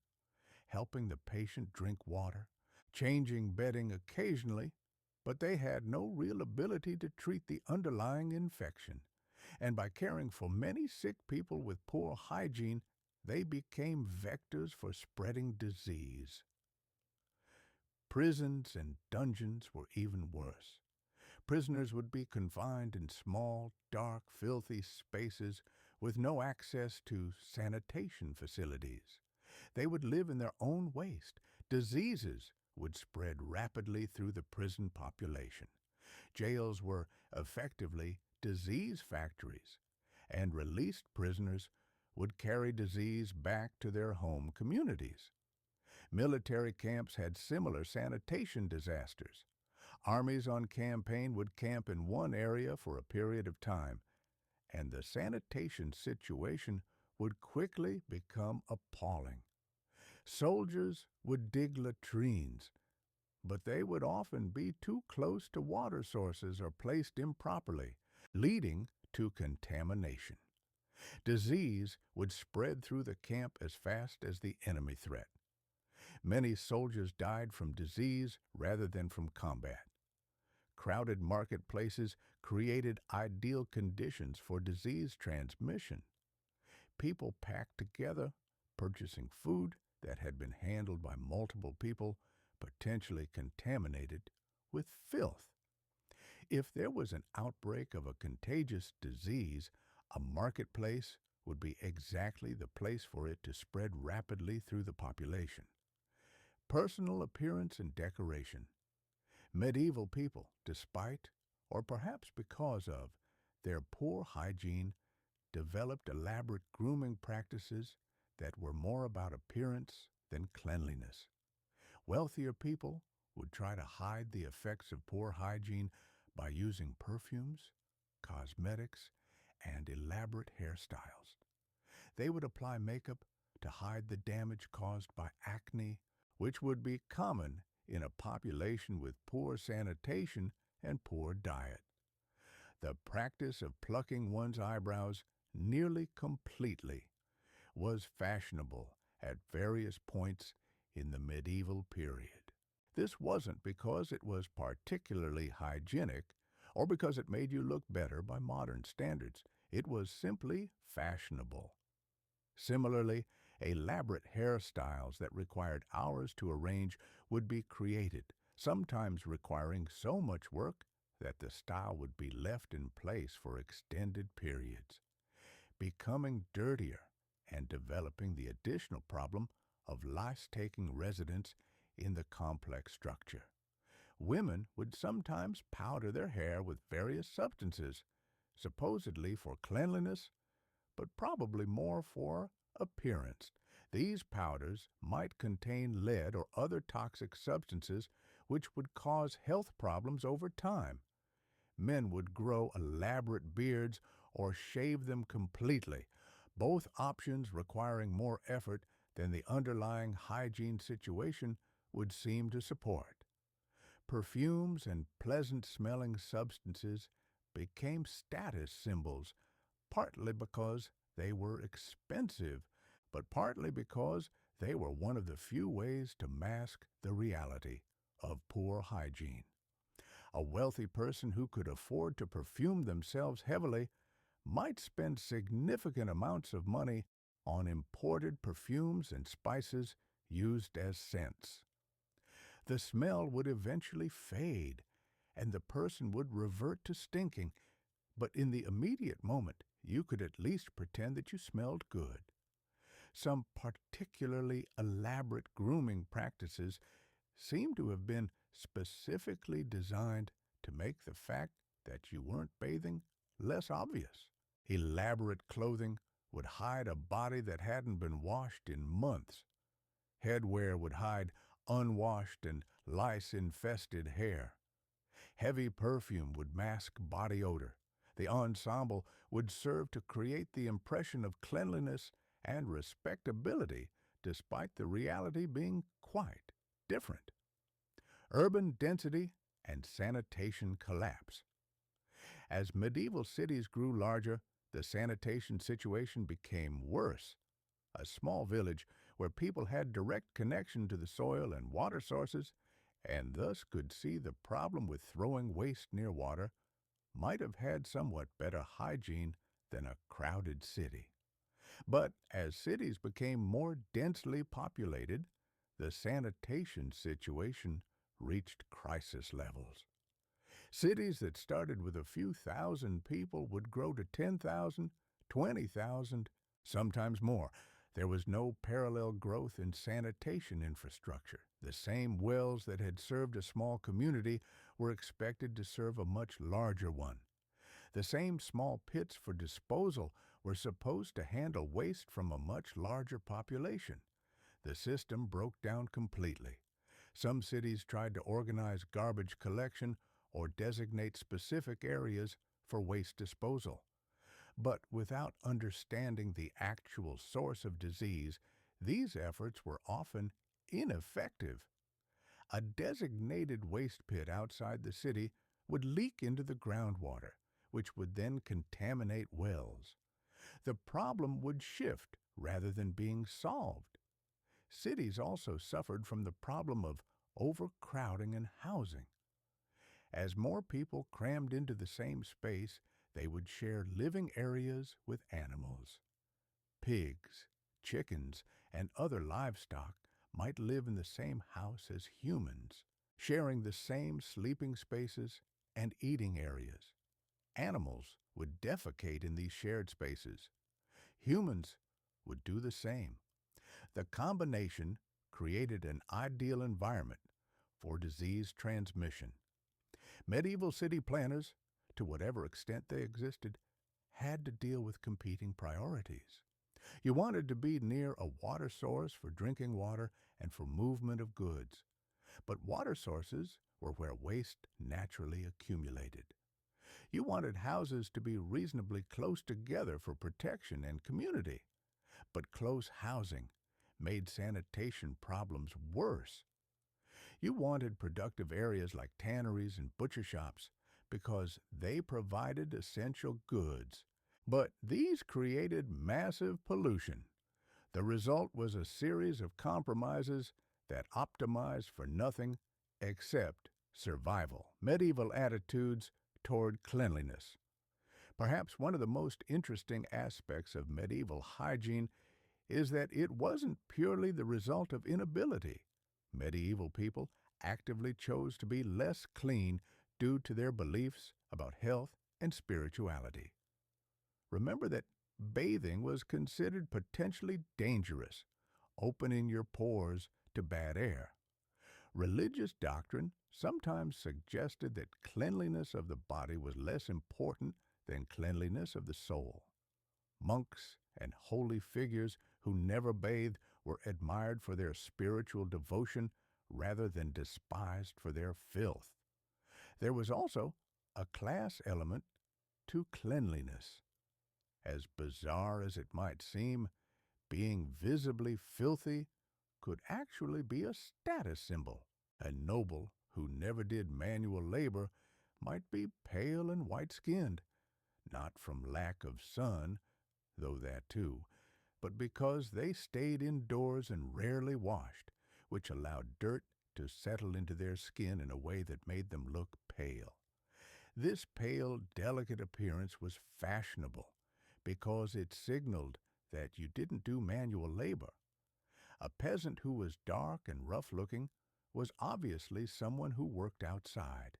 [SPEAKER 2] helping the patient drink water, changing bedding occasionally, but they had no real ability to treat the underlying infection. And by caring for many sick people with poor hygiene, they became vectors for spreading disease. Prisons and dungeons were even worse. Prisoners would be confined in small, dark, filthy spaces with no access to sanitation facilities. They would live in their own waste. Diseases would spread rapidly through the prison population. Jails were effectively disease factories, and released prisoners would carry disease back to their home communities. Military camps had similar sanitation disasters. Armies on campaign would camp in one area for a period of time, and the sanitation situation would quickly become appalling. Soldiers would dig latrines, but they would often be too close to water sources or placed improperly, leading to contamination. Disease would spread through the camp as fast as the enemy threat. Many soldiers died from disease rather than from combat. Crowded marketplaces created ideal conditions for disease transmission. People packed together, purchasing food that had been handled by multiple people, potentially contaminated with filth. If there was an outbreak of a contagious disease, a marketplace would be exactly the place for it to spread rapidly through the population. Personal appearance and decoration. Medieval people, despite, or perhaps because of, their poor hygiene, developed elaborate grooming practices that were more about appearance than cleanliness. Wealthier people would try to hide the effects of poor hygiene by using perfumes, cosmetics, and elaborate hairstyles. They would apply makeup to hide the damage caused by acne, which would be common in a population with poor sanitation and poor diet. The practice of plucking one's eyebrows nearly completely was fashionable at various points in the medieval period. This wasn't because it was particularly hygienic or because it made you look better by modern standards. It was simply fashionable. Similarly, elaborate hairstyles that required hours to arrange would be created, sometimes requiring so much work that the style would be left in place for extended periods, becoming dirtier and developing the additional problem of lice-taking residents in the complex structure. Women would sometimes powder their hair with various substances, supposedly for cleanliness, but probably more for appearance. These powders might contain lead or other toxic substances which would cause health problems over time. Men would grow elaborate beards or shave them completely, both options requiring more effort than the underlying hygiene situation would seem to support. Perfumes and pleasant-smelling substances became status symbols, partly because they were expensive, but partly because they were one of the few ways to mask the reality of poor hygiene. A wealthy person who could afford to perfume themselves heavily might spend significant amounts of money on imported perfumes and spices used as scents. The smell would eventually fade, and the person would revert to stinking, but in the immediate moment, you could at least pretend that you smelled good. Some particularly elaborate grooming practices seem to have been specifically designed to make the fact that you weren't bathing less obvious. Elaborate clothing would hide a body that hadn't been washed in months. Headwear would hide unwashed and lice-infested hair. Heavy perfume would mask body odor. The ensemble would serve to create the impression of cleanliness and respectability, despite the reality being quite different. Urban density and sanitation collapse. As medieval cities grew larger, the sanitation situation became worse. A small village where people had direct connection to the soil and water sources, and thus could see the problem with throwing waste near water, might have had somewhat better hygiene than a crowded city. But as cities became more densely populated, the sanitation situation reached crisis levels. Cities that started with a few thousand people would grow to 10,000, 20,000, sometimes more. There was no parallel growth in sanitation infrastructure. The same wells that had served a small community were expected to serve a much larger one. The same small pits for disposal were supposed to handle waste from a much larger population. The system broke down completely. Some cities tried to organize garbage collection or designate specific areas for waste disposal. But without understanding the actual source of disease, these efforts were often ineffective. A designated waste pit outside the city would leak into the groundwater, which would then contaminate wells. The problem would shift rather than being solved. Cities also suffered from the problem of overcrowding and housing. As more people crammed into the same space, they would share living areas with animals. Pigs, chickens, and other livestock might live in the same house as humans, sharing the same sleeping spaces and eating areas. Animals would defecate in these shared spaces. Humans would do the same. The combination created an ideal environment for disease transmission. Medieval city planners, to whatever extent they existed, had to deal with competing priorities. You wanted to be near a water source for drinking water and for movement of goods. But water sources were where waste naturally accumulated. You wanted houses to be reasonably close together for protection and community. But close housing made sanitation problems worse. You wanted productive areas like tanneries and butcher shops because they provided essential goods. But these created massive pollution. The result was a series of compromises that optimized for nothing except survival. Medieval attitudes toward cleanliness. Perhaps one of the most interesting aspects of medieval hygiene is that it wasn't purely the result of inability. Medieval people actively chose to be less clean due to their beliefs about health and spirituality. Remember that bathing was considered potentially dangerous, opening your pores to bad air. Religious doctrine sometimes suggested that cleanliness of the body was less important than cleanliness of the soul. Monks and holy figures who never bathed were admired for their spiritual devotion rather than despised for their filth. There was also a class element to cleanliness. As bizarre as it might seem, being visibly filthy could actually be a status symbol. A noble who never did manual labor might be pale and white-skinned, not from lack of sun, though that too, but because they stayed indoors and rarely washed, which allowed dirt to settle into their skin in a way that made them look pale. This pale, delicate appearance was fashionable because it signaled that you didn't do manual labor. A peasant who was dark and rough-looking was obviously someone who worked outside.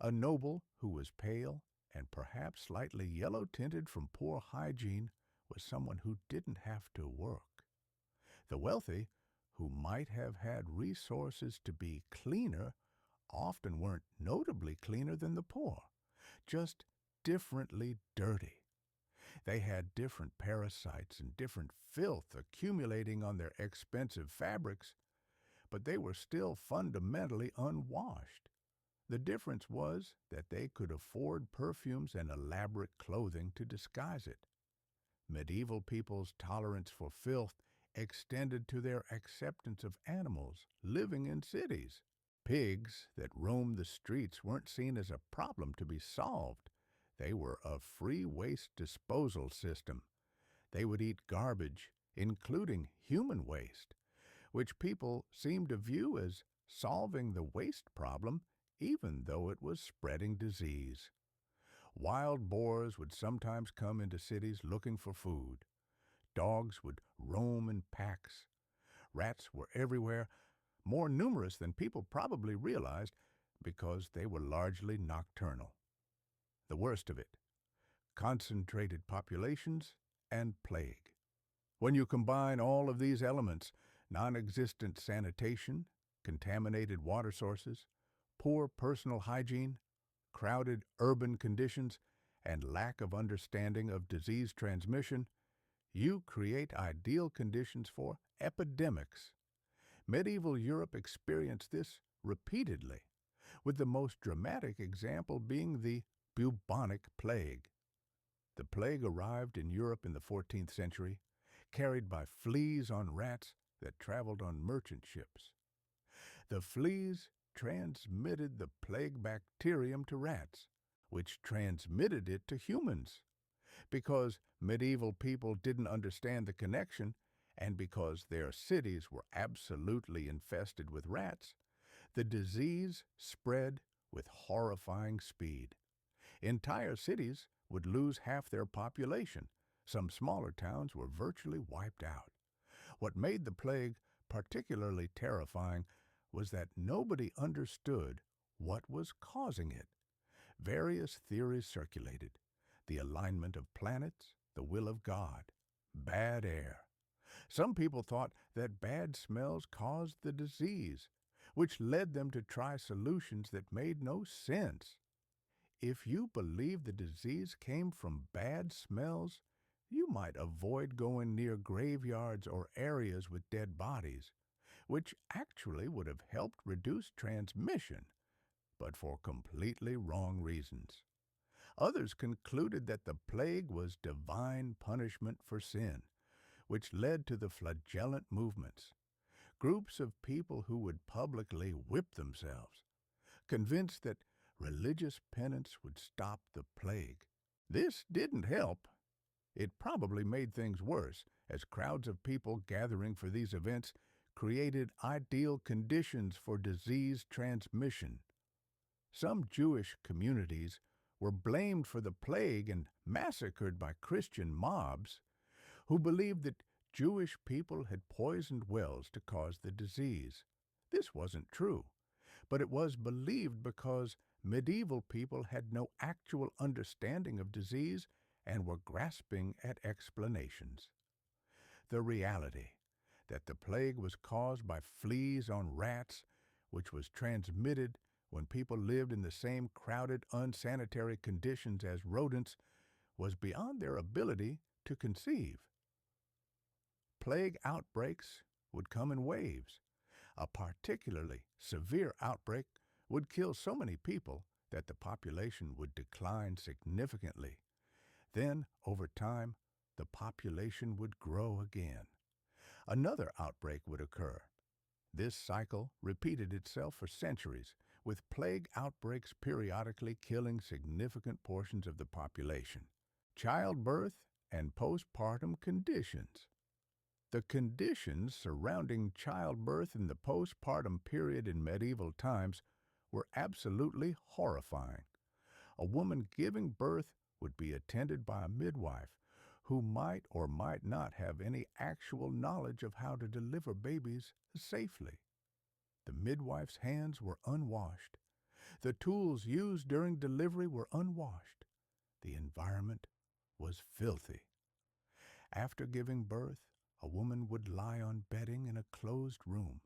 [SPEAKER 2] A noble who was pale and perhaps slightly yellow-tinted from poor hygiene was someone who didn't have to work. The wealthy, who might have had resources to be cleaner, often weren't notably cleaner than the poor, just differently dirty. They had different parasites and different filth accumulating on their expensive fabrics, but they were still fundamentally unwashed. The difference was that they could afford perfumes and elaborate clothing to disguise it. Medieval people's tolerance for filth extended to their acceptance of animals living in cities. Pigs that roamed the streets weren't seen as a problem to be solved. They were a free waste disposal system. They would eat garbage, including human waste, which people seemed to view as solving the waste problem even though it was spreading disease. Wild boars would sometimes come into cities looking for food. Dogs would roam in packs. Rats were everywhere, more numerous than people probably realized because they were largely nocturnal. The worst of it, concentrated populations and plague. When you combine all of these elements, non-existent sanitation, contaminated water sources, poor personal hygiene, crowded urban conditions, and lack of understanding of disease transmission, you create ideal conditions for epidemics. Medieval Europe experienced this repeatedly, with the most dramatic example being the bubonic plague. The plague arrived in Europe in the 14th century, carried by fleas on rats that traveled on merchant ships. The fleas transmitted the plague bacterium to rats, which transmitted it to humans. Because medieval people didn't understand the connection, and because their cities were absolutely infested with rats, the disease spread with horrifying speed. Entire cities would lose half their population. Some smaller towns were virtually wiped out. What made the plague particularly terrifying was that nobody understood what was causing it. Various theories circulated: the alignment of planets, the will of God, bad air. Some people thought that bad smells caused the disease, which led them to try solutions that made no sense. If you believe the disease came from bad smells, you might avoid going near graveyards or areas with dead bodies, which actually would have helped reduce transmission, but for completely wrong reasons. Others concluded that the plague was divine punishment for sin, which led to the flagellant movements, groups of people who would publicly whip themselves, convinced that religious penance would stop the plague. This didn't help. It probably made things worse, as crowds of people gathering for these events created ideal conditions for disease transmission. Some Jewish communities were blamed for the plague and massacred by Christian mobs who believed that Jewish people had poisoned wells to cause the disease. This wasn't true, but it was believed because medieval people had no actual understanding of disease and were grasping at explanations. The reality that the plague was caused by fleas on rats, which was transmitted when people lived in the same crowded, unsanitary conditions as rodents, was beyond their ability to conceive. Plague outbreaks would come in waves. A particularly severe outbreak would kill so many people that the population would decline significantly. Then, over time, the population would grow again. Another outbreak would occur. This cycle repeated itself for centuries, with plague outbreaks periodically killing significant portions of the population. Childbirth and postpartum conditions. The conditions surrounding childbirth in the postpartum period in medieval times were absolutely horrifying. A woman giving birth would be attended by a midwife who might or might not have any actual knowledge of how to deliver babies safely. The midwife's hands were unwashed. The tools used during delivery were unwashed. The environment was filthy. After giving birth, a woman would lie on bedding in a closed room.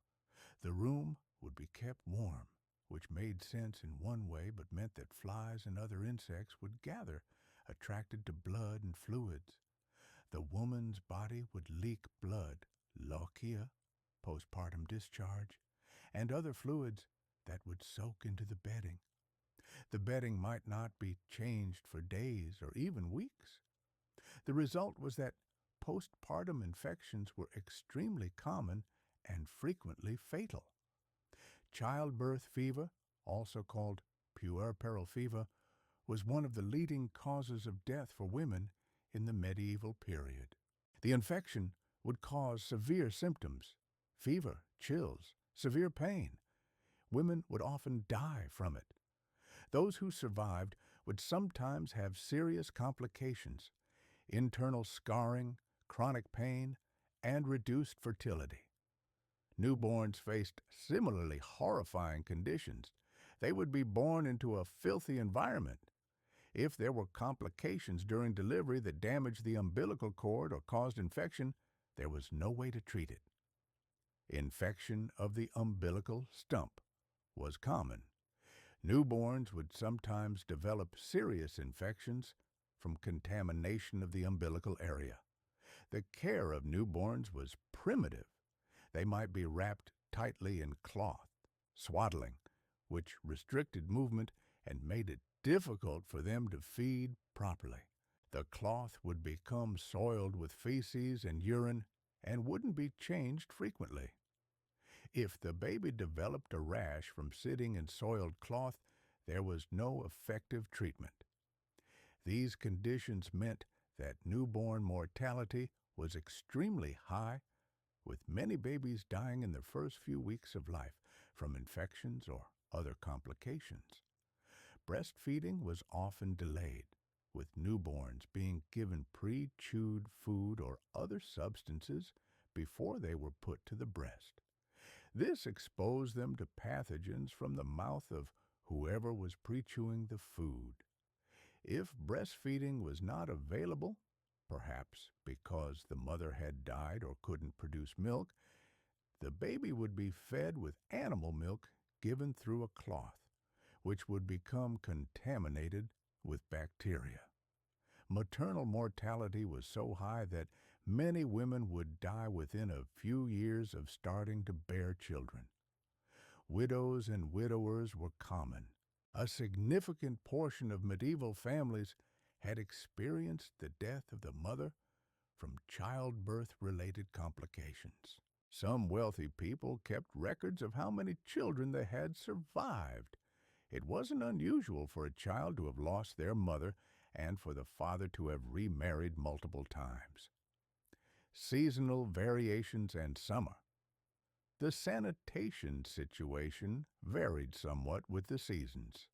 [SPEAKER 2] The room would be kept warm, which made sense in one way but meant that flies and other insects would gather, attracted to blood and fluids. The woman's body would leak blood, lochia, postpartum discharge, and other fluids that would soak into the bedding. The bedding might not be changed for days or even weeks. The result was that postpartum infections were extremely common and frequently fatal. Childbirth fever, also called puerperal fever, was one of the leading causes of death for women in the medieval period. The infection would cause severe symptoms: fever, chills, severe pain. Women would often die from it. Those who survived would sometimes have serious complications: internal scarring, chronic pain, and reduced fertility. Newborns faced similarly horrifying conditions. They would be born into a filthy environment. If there were complications during delivery that damaged the umbilical cord or caused infection, there was no way to treat it. Infection of the umbilical stump was common. Newborns would sometimes develop serious infections from contamination of the umbilical area. The care of newborns was primitive. They might be wrapped tightly in cloth, swaddling, which restricted movement and made it difficult for them to feed properly. The cloth would become soiled with feces and urine and wouldn't be changed frequently. If the baby developed a rash from sitting in soiled cloth, there was no effective treatment. These conditions meant that newborn mortality was extremely high, with many babies dying in the first few weeks of life from infections or other complications. Breastfeeding was often delayed, with newborns being given pre-chewed food or other substances before they were put to the breast. This exposed them to pathogens from the mouth of whoever was pre-chewing the food. If breastfeeding was not available, perhaps because the mother had died or couldn't produce milk, the baby would be fed with animal milk given through a cloth, which would become contaminated with bacteria. Maternal mortality was so high that many women would die within a few years of starting to bear children. Widows and widowers were common. A significant portion of medieval families had experienced the death of the mother from childbirth-related complications. Some wealthy people kept records of how many children they had survived. It wasn't unusual for a child to have lost their mother and for the father to have remarried multiple times. Seasonal variations and summer. The sanitation situation varied somewhat with the seasons.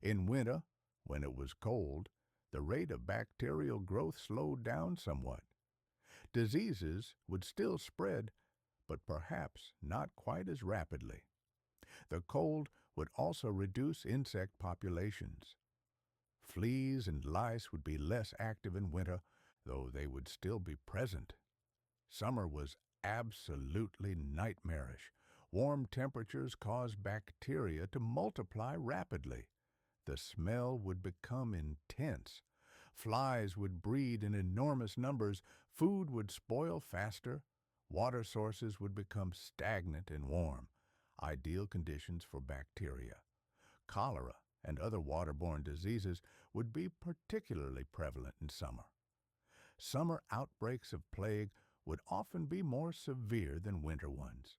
[SPEAKER 2] In winter, when it was cold, the rate of bacterial growth slowed down somewhat. Diseases would still spread, but perhaps not quite as rapidly. The cold would also reduce insect populations. Fleas and lice would be less active in winter, though they would still be present. Summer was absolutely nightmarish. Warm temperatures caused bacteria to multiply rapidly. The smell would become intense. Flies would breed in enormous numbers. Food would spoil faster. Water sources would become stagnant and warm, ideal conditions for bacteria. Cholera and other waterborne diseases would be particularly prevalent in summer. Summer outbreaks of plague would often be more severe than winter ones.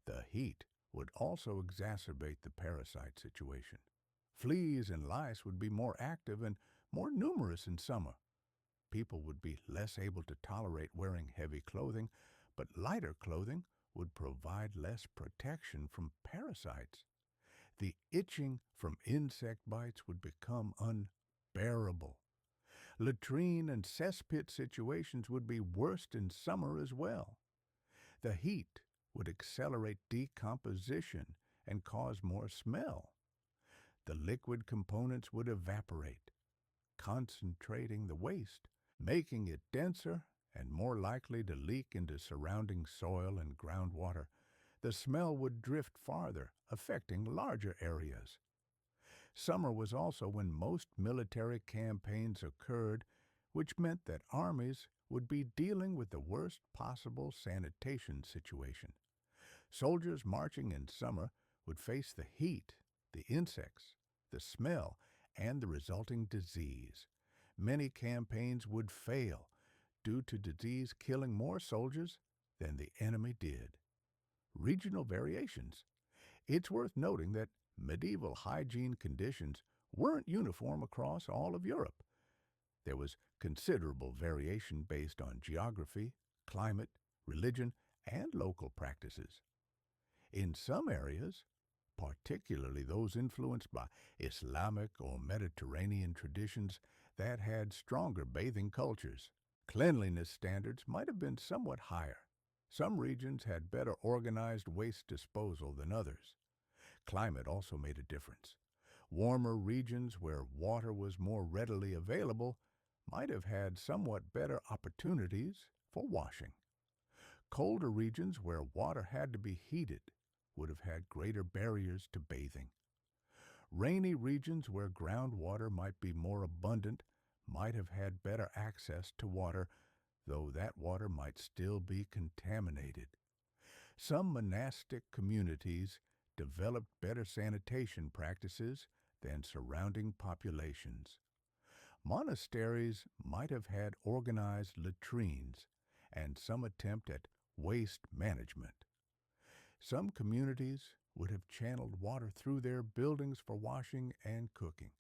[SPEAKER 2] The heat would also exacerbate the parasite situation. Fleas and lice would be more active and more numerous in summer. People would be less able to tolerate wearing heavy clothing, but lighter clothing would provide less protection from parasites. The itching from insect bites would become unbearable. Latrine and cesspit situations would be worst in summer as well. The heat would accelerate decomposition and cause more smell. The liquid components would evaporate, concentrating the waste, making it denser and more likely to leak into surrounding soil and groundwater. The smell would drift farther, affecting larger areas. Summer was also when most military campaigns occurred, which meant that armies would be dealing with the worst possible sanitation situation. Soldiers marching in summer would face the heat, the insects, the smell, and the resulting disease. Many campaigns would fail due to disease killing more soldiers than the enemy did. Regional variations. It's worth noting that medieval hygiene conditions weren't uniform across all of Europe. There was considerable variation based on geography, climate, religion, and local practices. In some areas, particularly those influenced by Islamic or Mediterranean traditions that had stronger bathing cultures, cleanliness standards might have been somewhat higher. Some regions had better organized waste disposal than others. Climate also made a difference. Warmer regions where water was more readily available might have had somewhat better opportunities for washing. Colder regions where water had to be heated would have had greater barriers to bathing. Rainy regions where groundwater might be more abundant might have had better access to water, though that water might still be contaminated. Some monastic communities developed better sanitation practices than surrounding populations. Monasteries might have had organized latrines and some attempt at waste management. Some communities would have channeled water through their buildings for washing and cooking.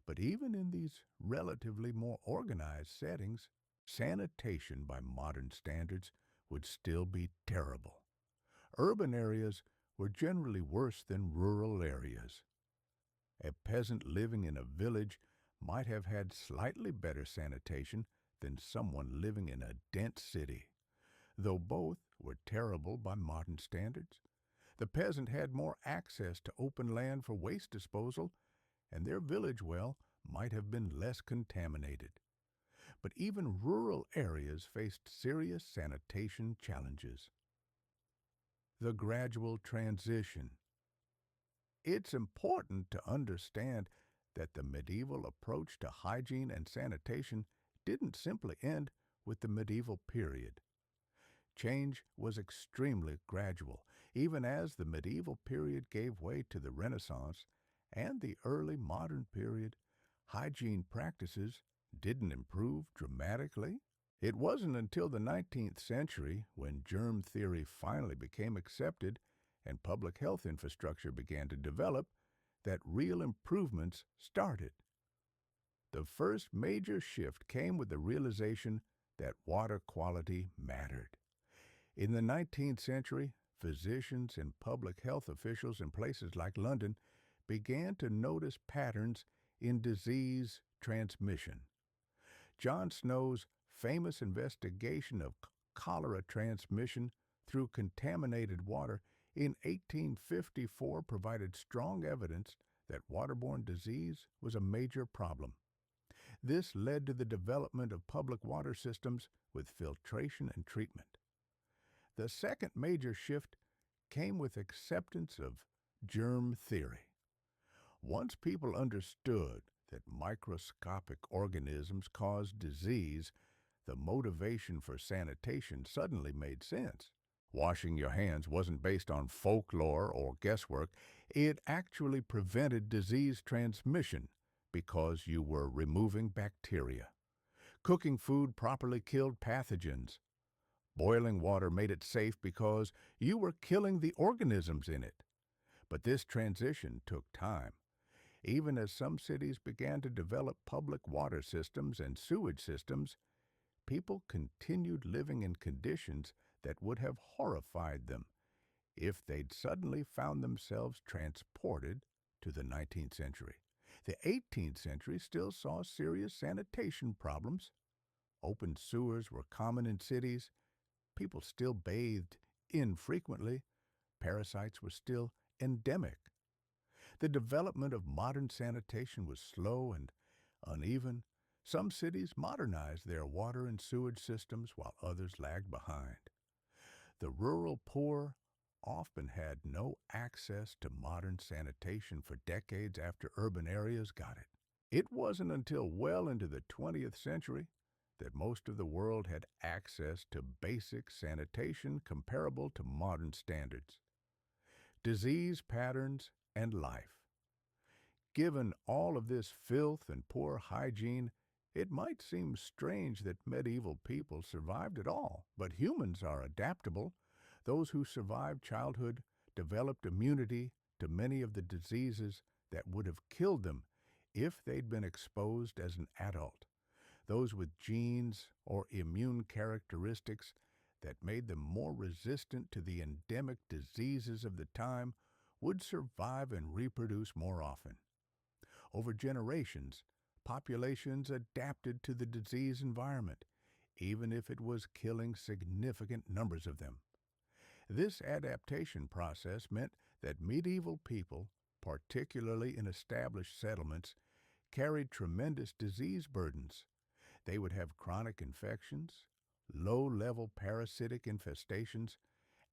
[SPEAKER 2] But even in these relatively more organized settings, sanitation by modern standards would still be terrible. Urban areas were generally worse than rural areas. A peasant living in a village might have had slightly better sanitation than someone living in a dense city. Though both were terrible by modern standards, the peasant had more access to open land for waste disposal, and their village well might have been less contaminated. But even rural areas faced serious sanitation challenges. The gradual transition. It's important to understand that the medieval approach to hygiene and sanitation didn't simply end with the medieval period. Change was extremely gradual, even as the medieval period gave way to the Renaissance and the early modern period. Hygiene practices didn't improve dramatically. It wasn't until the 19th century, when germ theory finally became accepted and public health infrastructure began to develop, that real improvements started. The first major shift came with the realization that water quality mattered. In the 19th century, physicians and public health officials in places like London began to notice patterns in disease transmission. John Snow's famous investigation of cholera transmission through contaminated water in 1854 provided strong evidence that waterborne disease was a major problem. This led to the development of public water systems with filtration and treatment. The second major shift came with acceptance of germ theory. Once people understood that microscopic organisms cause disease, the motivation for sanitation suddenly made sense. Washing your hands wasn't based on folklore or guesswork. It actually prevented disease transmission because you were removing bacteria. Cooking food properly killed pathogens. Boiling water made it safe because you were killing the organisms in it. But this transition took time. Even as some cities began to develop public water systems and sewage systems, people continued living in conditions that would have horrified them if they'd suddenly found themselves transported to the 19th century. The 18th century still saw serious sanitation problems. Open sewers were common in cities. People still bathed infrequently. Parasites were still endemic. The development of modern sanitation was slow and uneven. Some cities modernized their water and sewage systems while others lagged behind. The rural poor often had no access to modern sanitation for decades after urban areas got it. It wasn't until well into the 20th century that most of the world had access to basic sanitation comparable to modern standards. Disease patterns and life. Given all of this filth and poor hygiene, it might seem strange that medieval people survived at all, but humans are adaptable. Those who survived childhood developed immunity to many of the diseases that would have killed them if they'd been exposed as an adult. Those with genes or immune characteristics that made them more resistant to the endemic diseases of the time would survive and reproduce more often. Over generations, populations adapted to the disease environment, even if it was killing significant numbers of them. This adaptation process meant that medieval people, particularly in established settlements, carried tremendous disease burdens. They would have chronic infections, low-level parasitic infestations,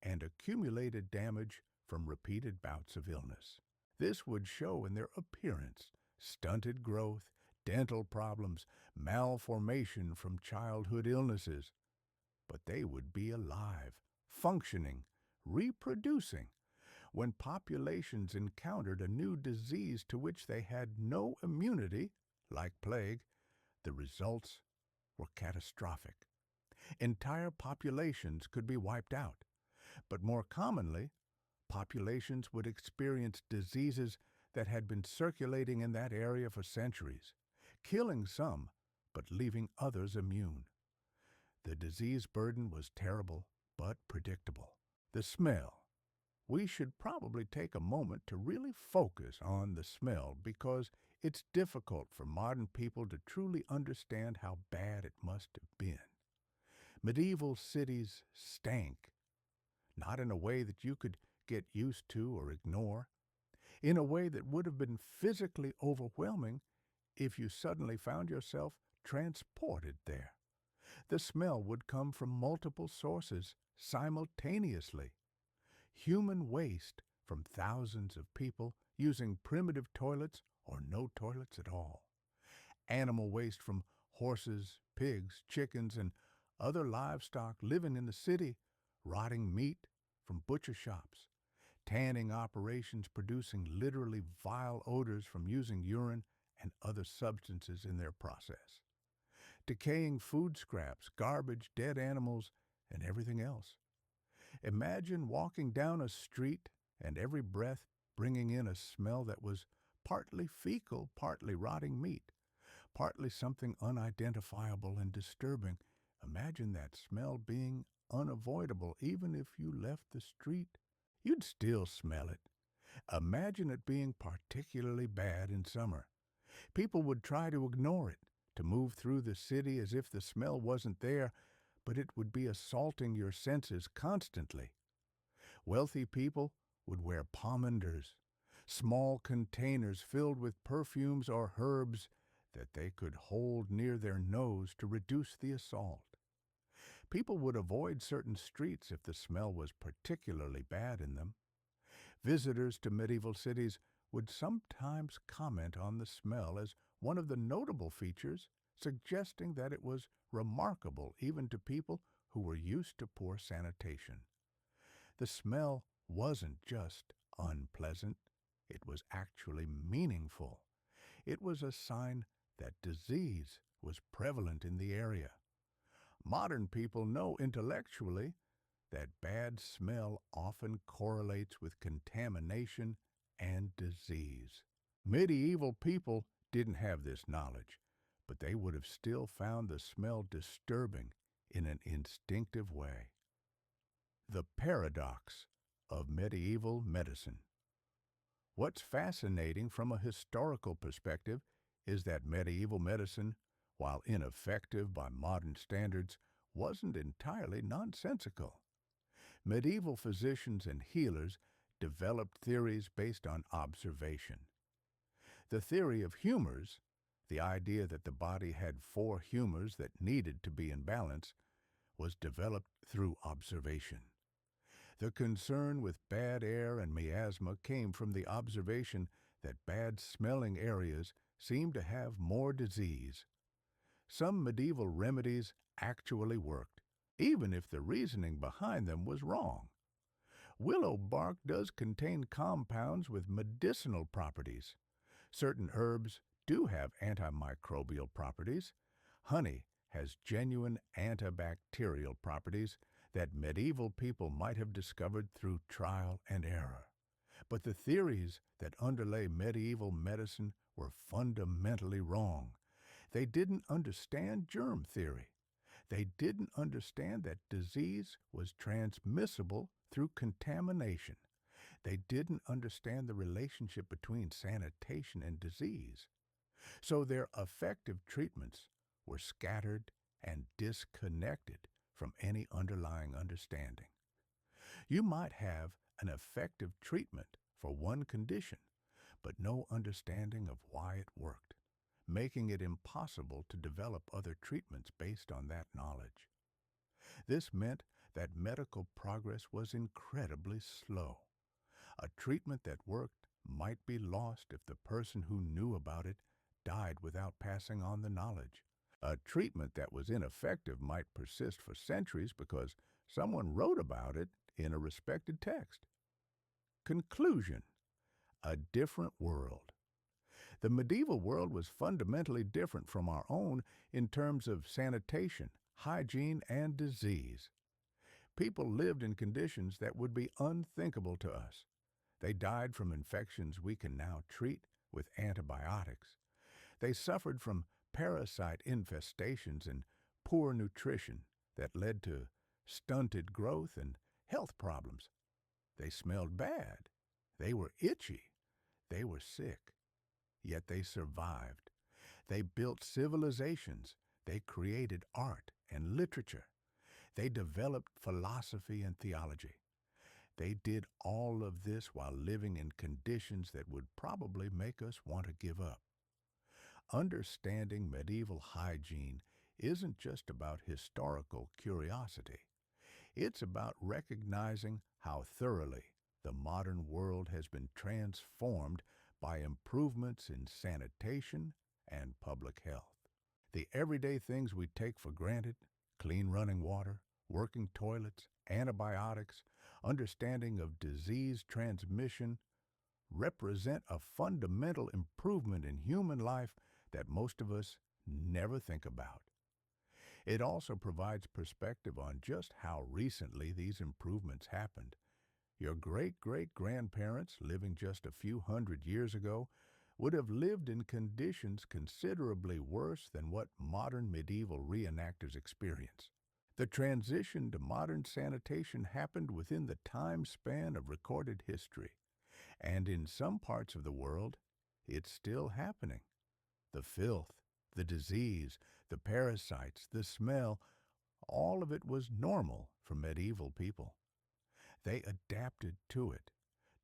[SPEAKER 2] and accumulated damage from repeated bouts of illness. This would show in their appearance: stunted growth, dental problems, malformation from childhood illnesses. But they would be alive, functioning, reproducing. When populations encountered a new disease to which they had no immunity, like plague, the results were catastrophic. Entire populations could be wiped out, but more commonly, populations would experience diseases that had been circulating in that area for centuries, killing some but leaving others immune. The disease burden was terrible but predictable. The smell. We should probably take a moment to really focus on the smell because it's difficult for modern people to truly understand how bad it must have been. Medieval cities stank, not in a way that you could get used to or ignore, in a way that would have been physically overwhelming if you suddenly found yourself transported there. The smell would come from multiple sources simultaneously. Human waste from thousands of people using primitive toilets or no toilets at all. Animal waste from horses, pigs, chickens, and other livestock living in the city, rotting meat from butcher shops, tanning operations producing literally vile odors from using urine and other substances in their process, decaying food scraps, garbage, dead animals, and everything else. Imagine walking down a street and every breath bringing in a smell that was partly fecal, partly rotting meat, partly something unidentifiable and disturbing. Imagine that smell being unavoidable even if you left the street. You'd still smell it. Imagine it being particularly bad in summer. People would try to ignore it, to move through the city as if the smell wasn't there, but it would be assaulting your senses constantly. Wealthy people would wear pomanders, small containers filled with perfumes or herbs that they could hold near their nose to reduce the assault. People would avoid certain streets if the smell was particularly bad in them. Visitors to medieval cities would sometimes comment on the smell as one of the notable features, suggesting that it was remarkable even to people who were used to poor sanitation. The smell wasn't just unpleasant, it was actually meaningful. It was a sign that disease was prevalent in the area. Modern people know intellectually that bad smell often correlates with contamination and disease. Medieval people didn't have this knowledge, but they would have still found the smell disturbing in an instinctive way. The paradox of medieval medicine. What's fascinating from a historical perspective is that medieval medicine, while ineffective by modern standards, wasn't entirely nonsensical. Medieval physicians and healers developed theories based on observation. The theory of humors, the idea that the body had four humors that needed to be in balance, was developed through observation. The concern with bad air and miasma came from the observation that bad smelling areas seemed to have more disease. Some medieval remedies actually worked, even if the reasoning behind them was wrong. Willow bark does contain compounds with medicinal properties. Certain herbs do have antimicrobial properties. Honey has genuine antibacterial properties that medieval people might have discovered through trial and error. But the theories that underlay medieval medicine were fundamentally wrong. They didn't understand germ theory. They didn't understand that disease was transmissible through contamination. They didn't understand the relationship between sanitation and disease. So their effective treatments were scattered and disconnected from any underlying understanding. You might have an effective treatment for one condition, but no understanding of why it worked, making it impossible to develop other treatments based on that knowledge. This meant that medical progress was incredibly slow. A treatment that worked might be lost if the person who knew about it died without passing on the knowledge. A treatment that was ineffective might persist for centuries because someone wrote about it in a respected text. Conclusion: a different world. The medieval world was fundamentally different from our own in terms of sanitation, hygiene, and disease. People lived in conditions that would be unthinkable to us. They died from infections we can now treat with antibiotics. They suffered from parasite infestations and poor nutrition that led to stunted growth and health problems. They smelled bad. They were itchy. They were sick. Yet they survived. They built civilizations. They created art and literature. They developed philosophy and theology. They did all of this while living in conditions that would probably make us want to give up. Understanding medieval hygiene isn't just about historical curiosity. It's about recognizing how thoroughly the modern world has been transformed by improvements in sanitation and public health. The everyday things we take for granted, clean running water, working toilets, antibiotics, understanding of disease transmission, represent a fundamental improvement in human life that most of us never think about. It also provides perspective on just how recently these improvements happened. Your great-great-grandparents, living just a few hundred years ago, would have lived in conditions considerably worse than what modern medieval reenactors experience. The transition to modern sanitation happened within the time span of recorded history, and in some parts of the world, it's still happening. The filth, the disease, the parasites, the smell, all of it was normal for medieval people. They adapted to it,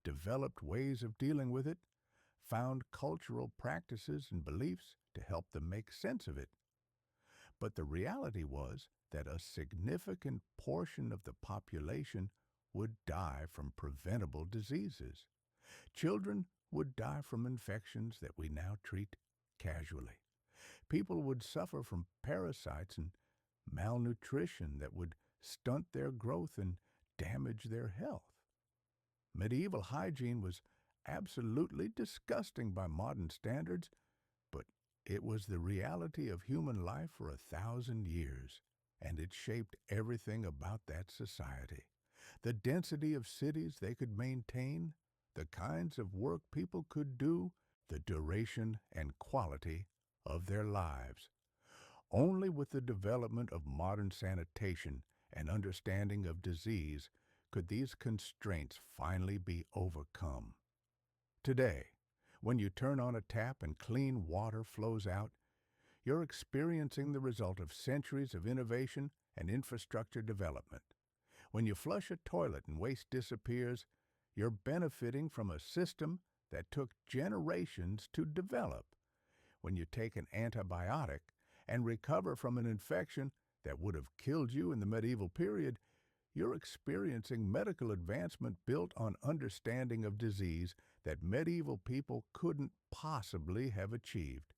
[SPEAKER 2] developed ways of dealing with it, found cultural practices and beliefs to help them make sense of it. But the reality was that a significant portion of the population would die from preventable diseases. Children would die from infections that we now treat casually. People would suffer from parasites and malnutrition that would stunt their growth and damage their health. Medieval hygiene was absolutely disgusting by modern standards, but it was the reality of human life for 1,000 years, and it shaped everything about that society. The density of cities they could maintain, the kinds of work people could do, the duration and quality of their lives. Only with the development of modern sanitation and understanding of disease could these constraints finally be overcome. Today, when you turn on a tap and clean water flows out, you're experiencing the result of centuries of innovation and infrastructure development. When you flush a toilet and waste disappears, you're benefiting from a system that took generations to develop. When you take an antibiotic and recover from an infection that would have killed you in the medieval period, you're experiencing medical advancement built on understanding of disease that medieval people couldn't possibly have achieved.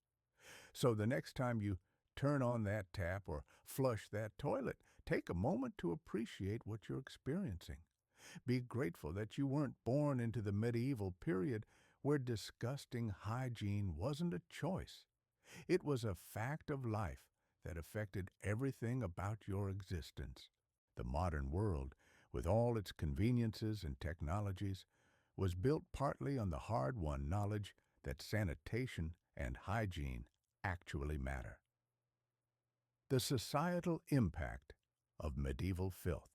[SPEAKER 2] So the next time you turn on that tap or flush that toilet, take a moment to appreciate what you're experiencing. Be grateful that you weren't born into the medieval period where disgusting hygiene wasn't a choice. It was a fact of life that affected everything about your existence. The modern world, with all its conveniences and technologies, was built partly on the hard-won knowledge that sanitation and hygiene actually matter. The societal impact of medieval filth.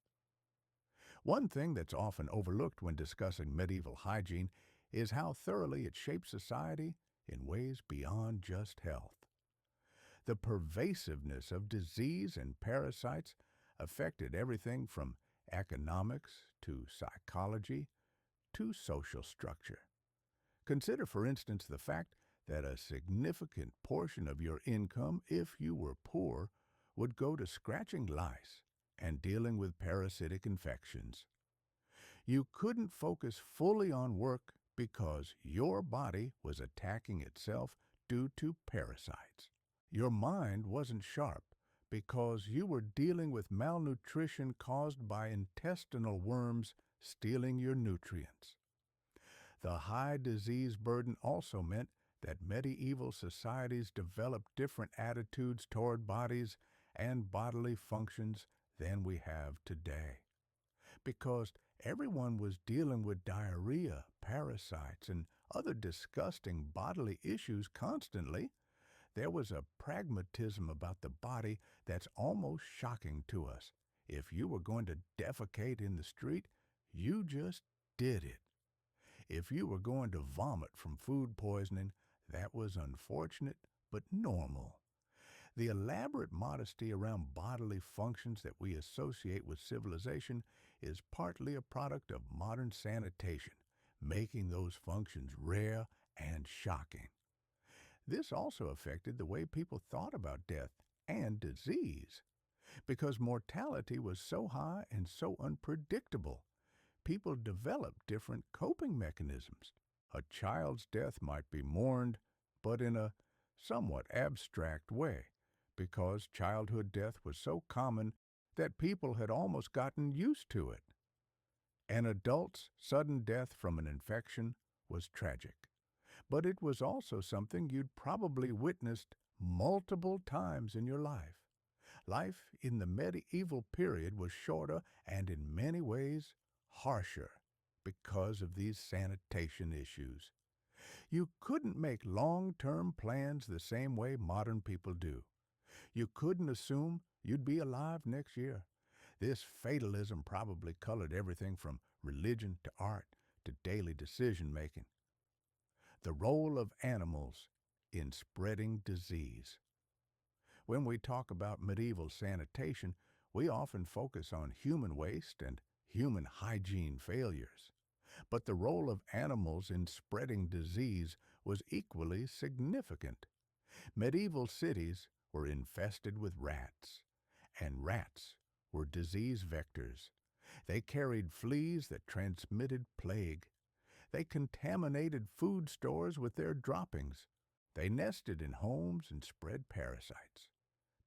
[SPEAKER 2] One thing that's often overlooked when discussing medieval hygiene is how thoroughly it shaped society in ways beyond just health. The pervasiveness of disease and parasites affected everything from economics to psychology to social structure. Consider, for instance, the fact that a significant portion of your income, if you were poor, would go to scratching lice and dealing with parasitic infections. You couldn't focus fully on work because your body was attacking itself due to parasites. Your mind wasn't sharp because you were dealing with malnutrition caused by intestinal worms stealing your nutrients. The high disease burden also meant that medieval societies developed different attitudes toward bodies and bodily functions than we have today. Because everyone was dealing with diarrhea, parasites, and other disgusting bodily issues constantly, there was a pragmatism about the body that's almost shocking to us. If you were going to defecate in the street, you just did it. If you were going to vomit from food poisoning, that was unfortunate but normal. The elaborate modesty around bodily functions that we associate with civilization is partly a product of modern sanitation, making those functions rare and shocking. This also affected the way people thought about death and disease. Because mortality was so high and so unpredictable, people developed different coping mechanisms. A child's death might be mourned, but in a somewhat abstract way, because childhood death was so common that people had almost gotten used to it. An adult's sudden death from an infection was tragic, but it was also something you'd probably witnessed multiple times in your life. Life in the medieval period was shorter and in many ways harsher because of these sanitation issues. You couldn't make long-term plans the same way modern people do. You couldn't assume you'd be alive next year. This fatalism probably colored everything from religion to art to daily decision-making. The role of animals in spreading disease. When we talk about medieval sanitation, we often focus on human waste and human hygiene failures. But the role of animals in spreading disease was equally significant. Medieval cities were infested with rats, and rats were disease vectors. They carried fleas that transmitted plague. They contaminated food stores with their droppings. They nested in homes and spread parasites.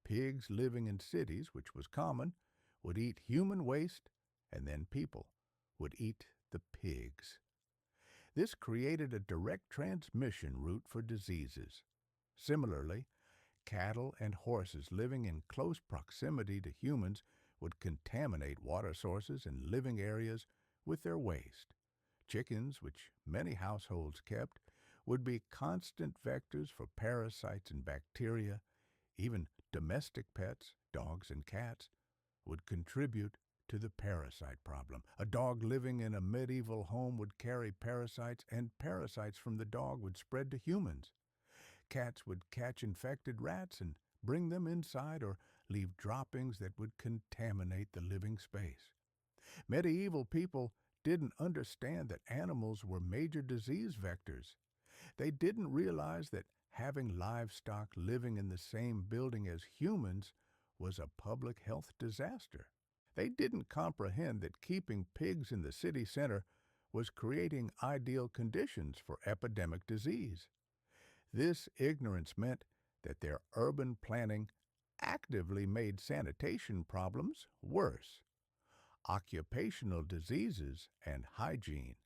[SPEAKER 2] Pigs living in cities, which was common, would eat human waste, and then people would eat the pigs. This created a direct transmission route for diseases. Similarly, cattle and horses living in close proximity to humans would contaminate water sources and living areas with their waste. Chickens, which many households kept, would be constant vectors for parasites and bacteria. Even domestic pets, dogs and cats, would contribute to the parasite problem. A dog living in a medieval home would carry parasites, and parasites from the dog would spread to humans. Cats would catch infected rats and bring them inside or leave droppings that would contaminate the living space. Medieval people didn't understand that animals were major disease vectors. They didn't realize that having livestock living in the same building as humans was a public health disaster. They didn't comprehend that keeping pigs in the city center was creating ideal conditions for epidemic disease. This ignorance meant that their urban planning actively made sanitation problems worse. Occupational diseases and hygiene.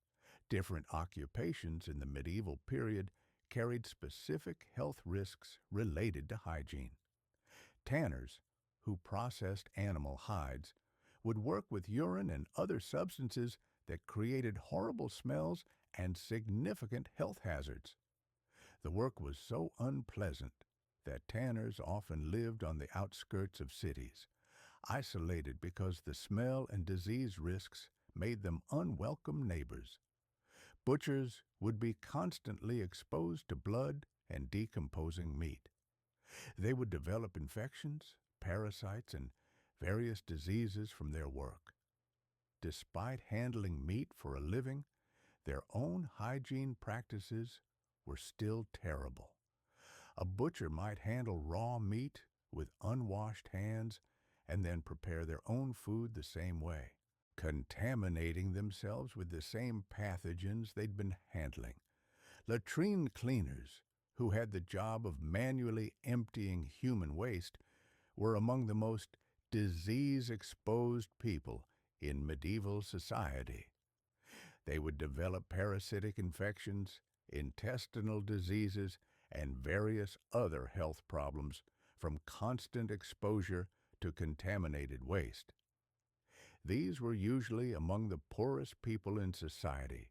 [SPEAKER 2] Different occupations in the medieval period carried specific health risks related to hygiene. Tanners, who processed animal hides, would work with urine and other substances that created horrible smells and significant health hazards. The work was so unpleasant that tanners often lived on the outskirts of cities, isolated because the smell and disease risks made them unwelcome neighbors. Butchers would be constantly exposed to blood and decomposing meat. They would develop infections, parasites, and various diseases from their work. Despite handling meat for a living, their own hygiene practices were still terrible. A butcher might handle raw meat with unwashed hands and then prepare their own food the same way, contaminating themselves with the same pathogens they'd been handling. Latrine cleaners, who had the job of manually emptying human waste, were among the most disease-exposed people in medieval society. They would develop parasitic infections, intestinal diseases, and various other health problems from constant exposure to contaminated waste. These were usually among the poorest people in society,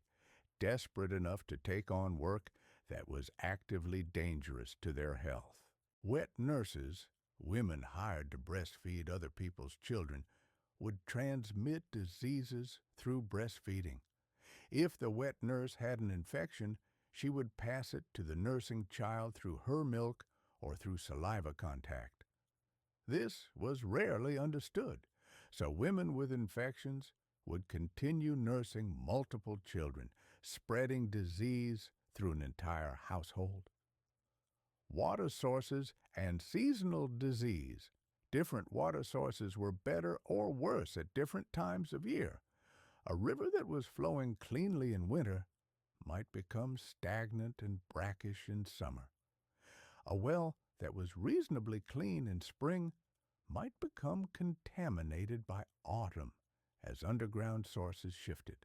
[SPEAKER 2] desperate enough to take on work that was actively dangerous to their health. Wet nurses, women hired to breastfeed other people's children, would transmit diseases through breastfeeding. If the wet nurse had an infection, she would pass it to the nursing child through her milk or through saliva contact. This was rarely understood, so women with infections would continue nursing multiple children, spreading disease through an entire household. Water sources and seasonal disease. Different water sources were better or worse at different times of year. A river that was flowing cleanly in winter might become stagnant and brackish in summer. A well that was reasonably clean in spring might become contaminated by autumn as underground sources shifted.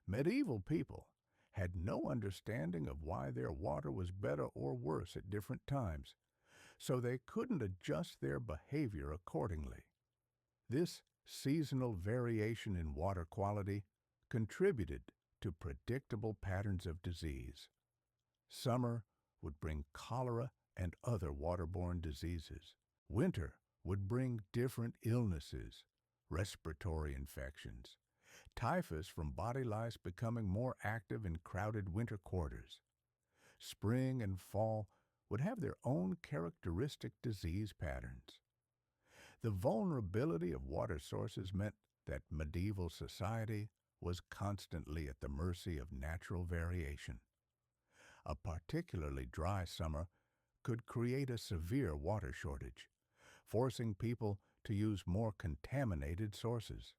[SPEAKER 2] Medieval people had no understanding of why their water was better or worse at different times, so they couldn't adjust their behavior accordingly. This seasonal variation in water quality contributed to predictable patterns of disease. Summer would bring cholera and other waterborne diseases. Winter would bring different illnesses, respiratory infections, typhus from body lice becoming more active in crowded winter quarters. Spring and fall would have their own characteristic disease patterns. The vulnerability of water sources meant that medieval society was constantly at the mercy of natural variation. A particularly dry summer could create a severe water shortage, forcing people to use more contaminated sources.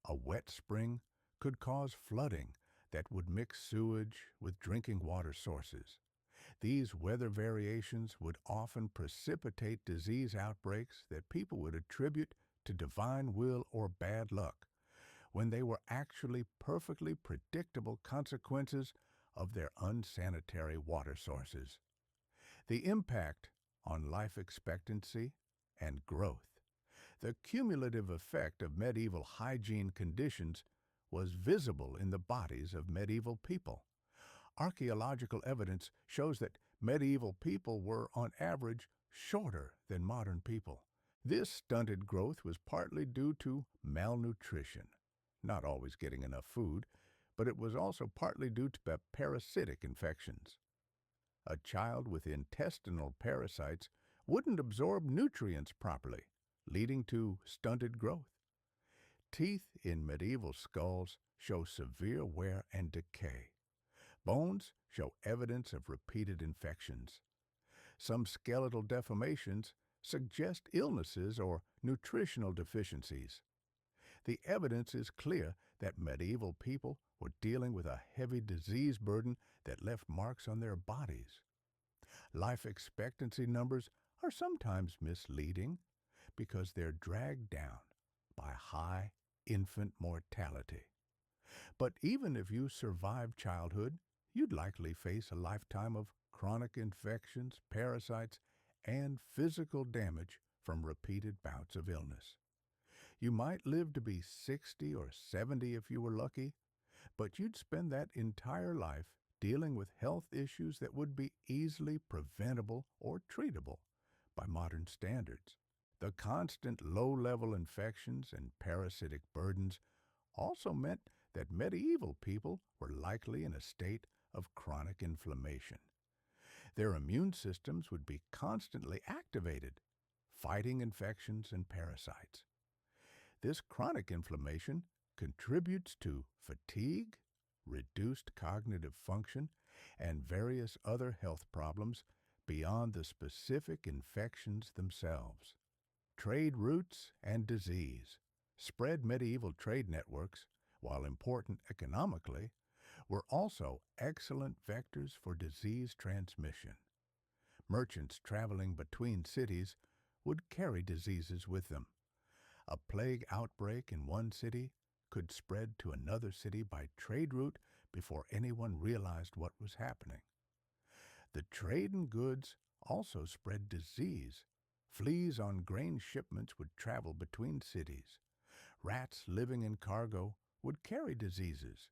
[SPEAKER 2] A wet spring could cause flooding that would mix sewage with drinking water sources. These weather variations would often precipitate disease outbreaks that people would attribute to divine will or bad luck, when they were actually perfectly predictable consequences of their unsanitary water sources. The impact on life expectancy and growth. The cumulative effect of medieval hygiene conditions was visible in the bodies of medieval people. Archaeological evidence shows that medieval people were, on average, shorter than modern people. This stunted growth was partly due to malnutrition, not always getting enough food, but it was also partly due to parasitic infections. A child with intestinal parasites wouldn't absorb nutrients properly, leading to stunted growth. Teeth in medieval skulls show severe wear and decay. Bones show evidence of repeated infections. Some skeletal deformations suggest illnesses or nutritional deficiencies. The evidence is clear that medieval people were dealing with a heavy disease burden that left marks on their bodies. Life expectancy numbers are sometimes misleading because they're dragged down by high infant mortality. But even if you survive childhood, you'd likely face a lifetime of chronic infections, parasites, and physical damage from repeated bouts of illness. You might live to be 60 or 70 if you were lucky, but you'd spend that entire life dealing with health issues that would be easily preventable or treatable by modern standards. The constant low-level infections and parasitic burdens also meant that medieval people were likely in a state of chronic inflammation. Their immune systems would be constantly activated, fighting infections and parasites. This chronic inflammation contributes to fatigue, reduced cognitive function, and various other health problems beyond the specific infections themselves. Trade routes and disease. Spread medieval trade networks, while important economically, were also excellent vectors for disease transmission. Merchants traveling between cities would carry diseases with them. A plague outbreak in one city could spread to another city by trade route before anyone realized what was happening. The trade in goods also spread disease. Fleas on grain shipments would travel between cities. Rats living in cargo would carry diseases.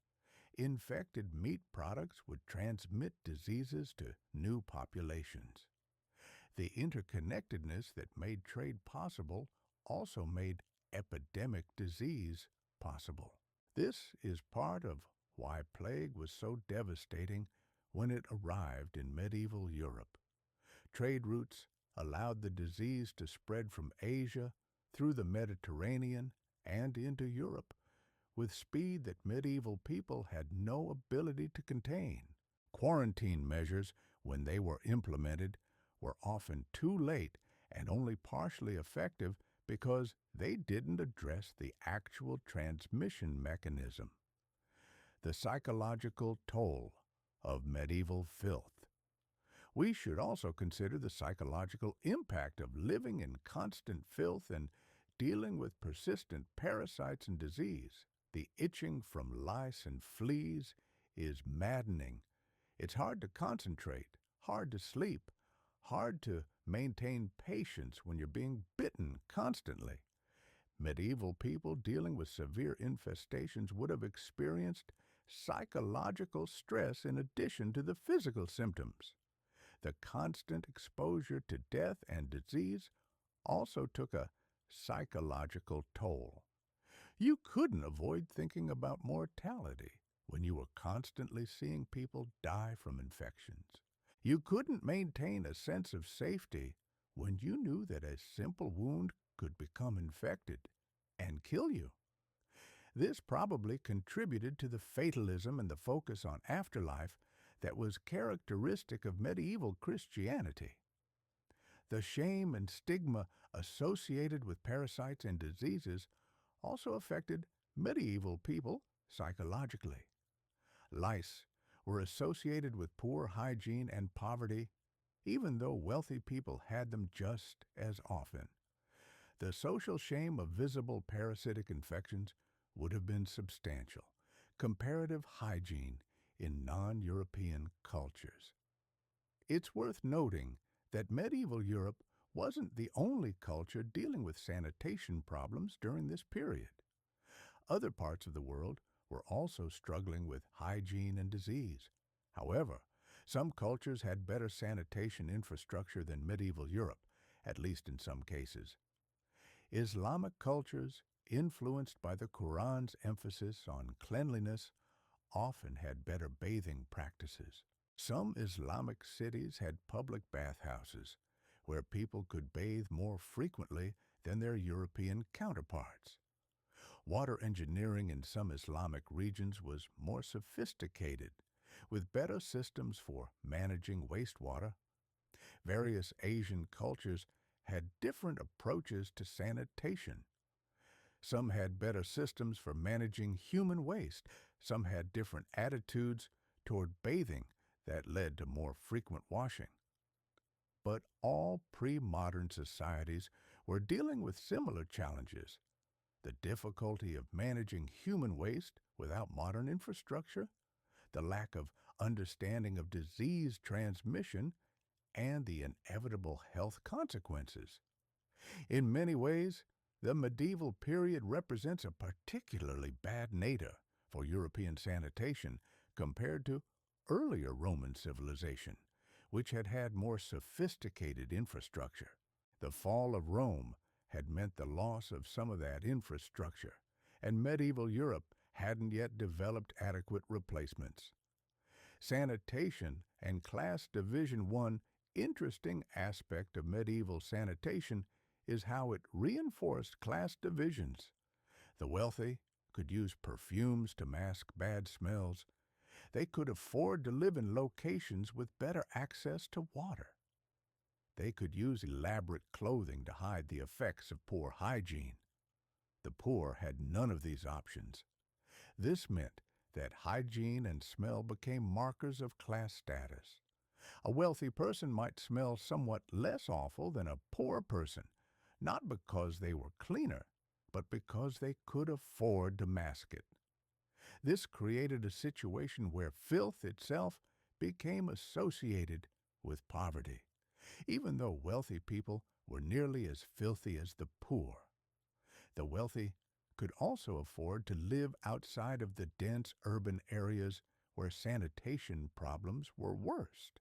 [SPEAKER 2] Infected meat products would transmit diseases to new populations. The interconnectedness that made trade possible also made epidemic disease possible. This is part of why plague was so devastating when it arrived in medieval Europe. Trade routes allowed the disease to spread from Asia through the Mediterranean and into Europe with speed that medieval people had no ability to contain. Quarantine measures, when they were implemented, were often too late and only partially effective because they didn't address the actual transmission mechanism. The psychological toll of medieval filth. We should also consider the psychological impact of living in constant filth and dealing with persistent parasites and disease. The itching from lice and fleas is maddening. It's hard to concentrate, hard to sleep, hard to maintain patience when you're being bitten constantly. Medieval people dealing with severe infestations would have experienced psychological stress in addition to the physical symptoms. The constant exposure to death and disease also took a psychological toll. You couldn't avoid thinking about mortality when you were constantly seeing people die from infections. You couldn't maintain a sense of safety when you knew that a simple wound could become infected and kill you. This probably contributed to the fatalism and the focus on afterlife that was characteristic of medieval Christianity. The shame and stigma associated with parasites and diseases also affected medieval people psychologically. Lice were associated with poor hygiene and poverty, even though wealthy people had them just as often. The social shame of visible parasitic infections would have been substantial. Comparative hygiene in non-European cultures. It's worth noting that medieval Europe wasn't the only culture dealing with sanitation problems during this period. Other parts of the world were also struggling with hygiene and disease. However, some cultures had better sanitation infrastructure than medieval Europe, at least in some cases. Islamic cultures, influenced by the Quran's emphasis on cleanliness, often had better bathing practices. Some Islamic cities had public bathhouses where people could bathe more frequently than their European counterparts. Water engineering in some Islamic regions was more sophisticated, with better systems for managing wastewater. Various Asian cultures had different approaches to sanitation. Some had better systems for managing human waste. Some had different attitudes toward bathing that led to more frequent washing. But all pre-modern societies were dealing with similar challenges: the difficulty of managing human waste without modern infrastructure, the lack of understanding of disease transmission, and the inevitable health consequences. In many ways, the medieval period represents a particularly bad nadir for European sanitation compared to earlier Roman civilization, which had had more sophisticated infrastructure. The fall of Rome had meant the loss of some of that infrastructure, and medieval Europe hadn't yet developed adequate replacements. Sanitation and class division. One interesting aspect of medieval sanitation is how it reinforced class divisions. The wealthy could use perfumes to mask bad smells. They could afford to live in locations with better access to water. They could use elaborate clothing to hide the effects of poor hygiene. The poor had none of these options. This meant that hygiene and smell became markers of class status. A wealthy person might smell somewhat less awful than a poor person, not because they were cleaner, but because they could afford to mask it. This created a situation where filth itself became associated with poverty, even though wealthy people were nearly as filthy as the poor. The wealthy could also afford to live outside of the dense urban areas where sanitation problems were worst.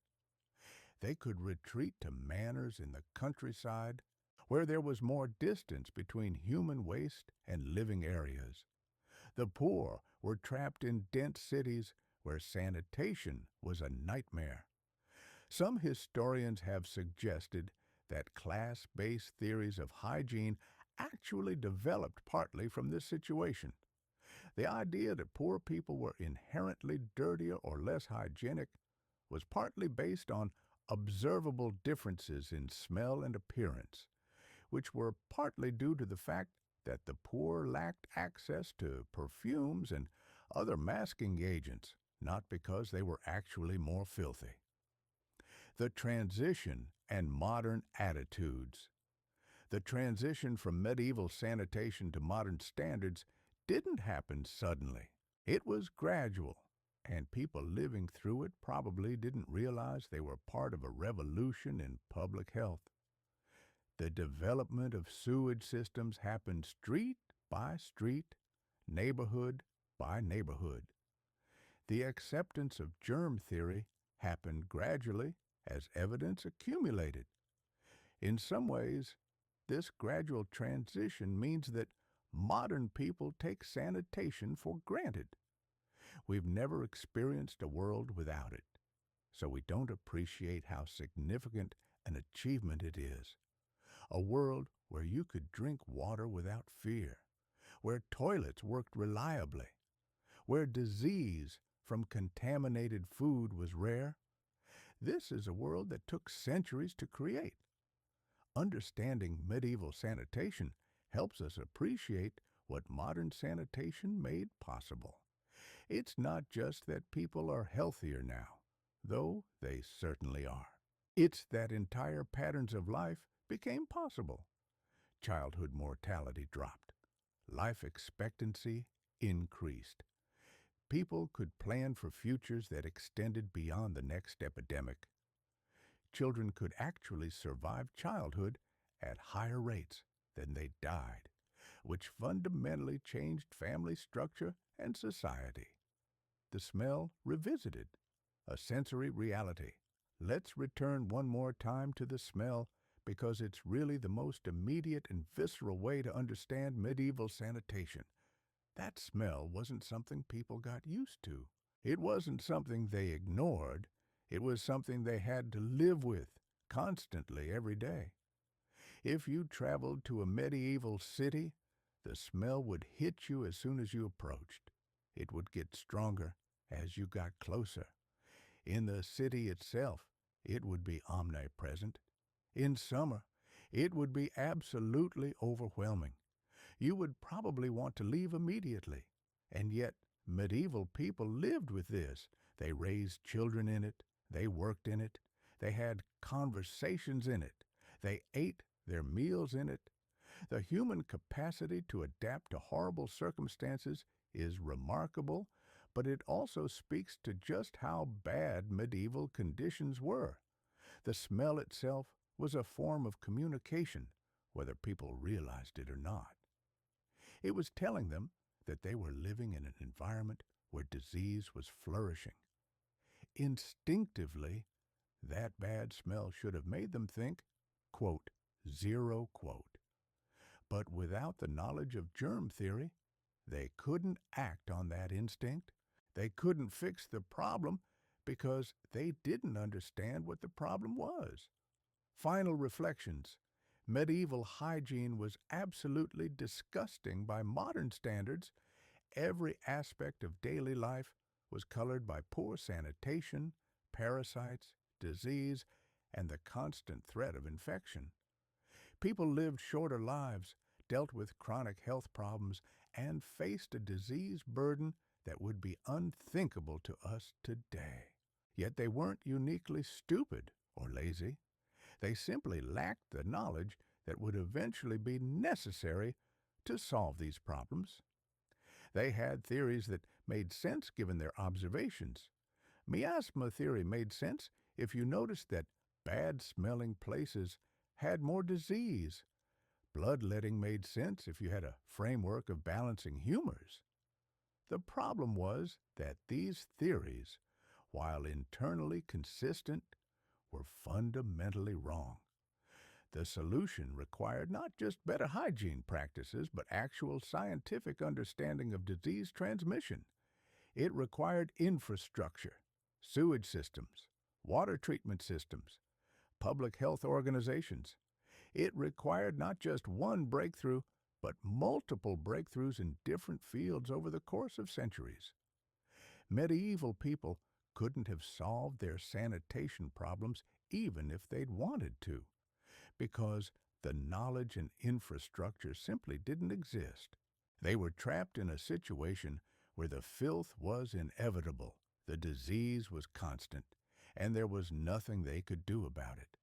[SPEAKER 2] They could retreat to manors in the countryside where there was more distance between human waste and living areas. The poor were trapped in dense cities where sanitation was a nightmare. Some historians have suggested that class-based theories of hygiene actually developed partly from this situation. The idea that poor people were inherently dirtier or less hygienic was partly based on observable differences in smell and appearance, which were partly due to the fact that the poor lacked access to perfumes and other masking agents, not because they were actually more filthy. The transition and modern attitudes. The transition from medieval sanitation to modern standards didn't happen suddenly. It was gradual, and people living through it probably didn't realize they were part of a revolution in public health. The development of sewage systems happened street by street, neighborhood by neighborhood. The acceptance of germ theory happened gradually as evidence accumulated. In some ways, this gradual transition means that modern people take sanitation for granted. We've never experienced a world without it, so we don't appreciate how significant an achievement it is. A world where you could drink water without fear, where toilets worked reliably, where disease from contaminated food was rare. This is a world that took centuries to create. Understanding medieval sanitation helps us appreciate what modern sanitation made possible. It's not just that people are healthier now, though they certainly are. It's that entire patterns of life became possible. Childhood mortality dropped. Life expectancy increased. People could plan for futures that extended beyond the next epidemic. Children could actually survive childhood at higher rates than they died, which fundamentally changed family structure and society. The smell revisited, a sensory reality. Let's return one more time to the smell because it's really the most immediate and visceral way to understand medieval sanitation. That smell wasn't something people got used to. It wasn't something they ignored. It was something they had to live with constantly every day. If you traveled to a medieval city, the smell would hit you as soon as you approached. It would get stronger as you got closer. In the city itself, it would be omnipresent. In summer, it would be absolutely overwhelming. You would probably want to leave immediately. And yet, medieval people lived with this. They raised children in it. They worked in it. They had conversations in it. They ate their meals in it. The human capacity to adapt to horrible circumstances is remarkable, but it also speaks to just how bad medieval conditions were. The smell itself was a form of communication, whether people realized it or not. It was telling them that they were living in an environment where disease was flourishing. Instinctively, that bad smell should have made them think, quote, zero quote. But without the knowledge of germ theory, they couldn't act on that instinct. They couldn't fix the problem because they didn't understand what the problem was. Final reflections. Medieval hygiene was absolutely disgusting by modern standards. Every aspect of daily life was colored by poor sanitation, parasites, disease, and the constant threat of infection. People lived shorter lives, dealt with chronic health problems, and faced a disease burden that would be unthinkable to us today. Yet they weren't uniquely stupid or lazy. They simply lacked the knowledge that would eventually be necessary to solve these problems. They had theories that made sense given their observations. Miasma theory made sense if you noticed that bad-smelling places had more disease. Bloodletting made sense if you had a framework of balancing humors. The problem was that these theories, while internally consistent, were fundamentally wrong. The solution required not just better hygiene practices, but actual scientific understanding of disease transmission. It required infrastructure, sewage systems, water treatment systems, public health organizations. It required not just one breakthrough, but multiple breakthroughs in different fields over the course of centuries. Medieval people couldn't have solved their sanitation problems even if they'd wanted to, because the knowledge and infrastructure simply didn't exist. They were trapped in a situation where the filth was inevitable, the disease was constant, and there was nothing they could do about it.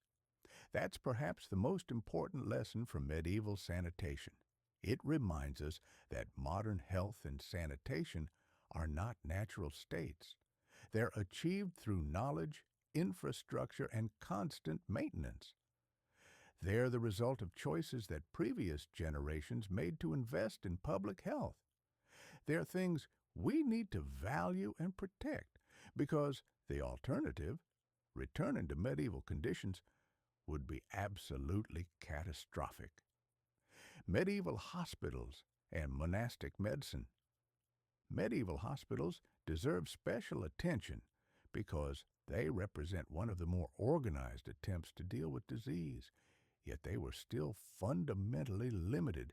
[SPEAKER 2] That's perhaps the most important lesson from medieval sanitation. It reminds us that modern health and sanitation are not natural states. They're achieved through knowledge, infrastructure, and constant maintenance. They're the result of choices that previous generations made to invest in public health. They're things we need to value and protect because the alternative, returning to medieval conditions, would be absolutely catastrophic. Medieval hospitals and monastic medicine. Medieval hospitals deserve special attention because they represent one of the more organized attempts to deal with disease, yet they were still fundamentally limited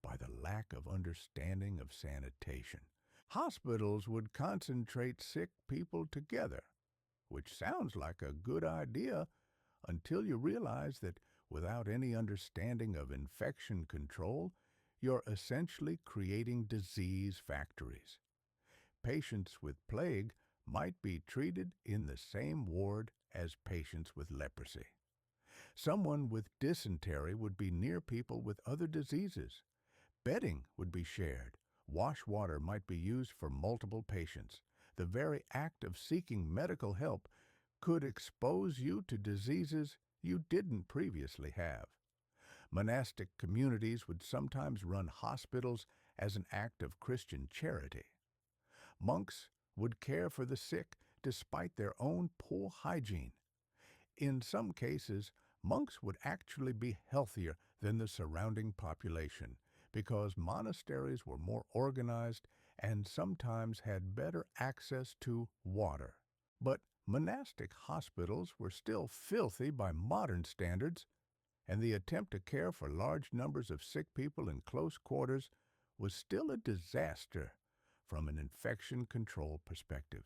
[SPEAKER 2] by the lack of understanding of sanitation. Hospitals would concentrate sick people together, which sounds like a good idea until you realize that without any understanding of infection control, you're essentially creating disease factories. Patients with plague might be treated in the same ward as patients with leprosy. Someone with dysentery would be near people with other diseases. Bedding would be shared. Wash water might be used for multiple patients. The very act of seeking medical help could expose you to diseases you didn't previously have. Monastic communities would sometimes run hospitals as an act of Christian charity. Monks would care for the sick despite their own poor hygiene. In some cases, monks would actually be healthier than the surrounding population because monasteries were more organized and sometimes had better access to water. But monastic hospitals were still filthy by modern standards, and the attempt to care for large numbers of sick people in close quarters was still a disaster from an infection control perspective.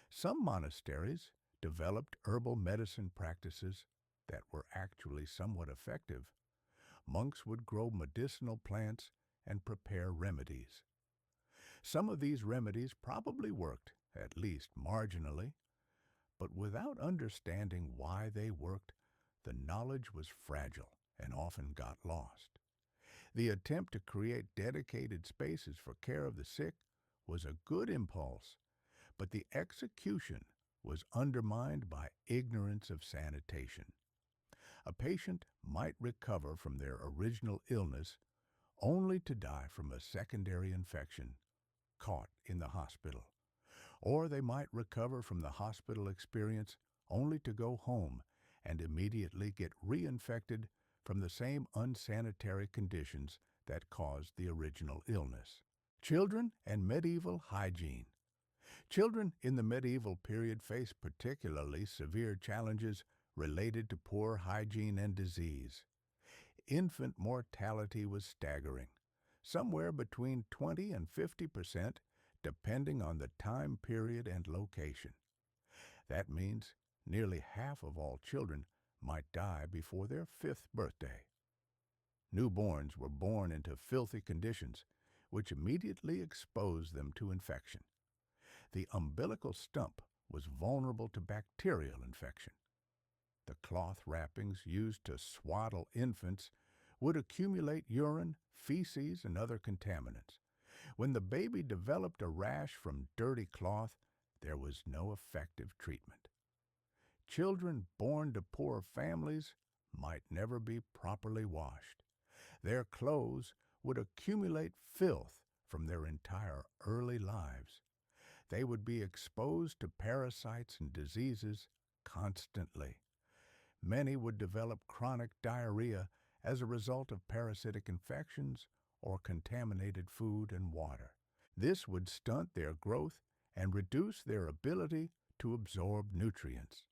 [SPEAKER 2] Some monasteries developed herbal medicine practices that were actually somewhat effective. Monks would grow medicinal plants and prepare remedies. Some of these remedies probably worked, at least marginally, but without understanding why they worked, the knowledge was fragile and often got lost. The attempt to create dedicated spaces for care of the sick was a good impulse, but the execution was undermined by ignorance of sanitation. A patient might recover from their original illness only to die from a secondary infection caught in the hospital. Or they might recover from the hospital experience only to go home and immediately get reinfected from the same unsanitary conditions that caused the original illness. Children and medieval hygiene. Children in the medieval period faced particularly severe challenges related to poor hygiene and disease. Infant mortality was staggering, somewhere between 20 and 50%, depending on the time period and location. That means nearly half of all children might die before their 5th birthday. Newborns were born into filthy conditions, which immediately exposed them to infection. The umbilical stump was vulnerable to bacterial infection. The cloth wrappings used to swaddle infants would accumulate urine, feces, and other contaminants. When the baby developed a rash from dirty cloth, there was no effective treatment. Children born to poor families might never be properly washed. Their clothes would accumulate filth from their entire early lives. They would be exposed to parasites and diseases constantly. Many would develop chronic diarrhea as a result of parasitic infections or contaminated food and water. This would stunt their growth and reduce their ability to absorb nutrients.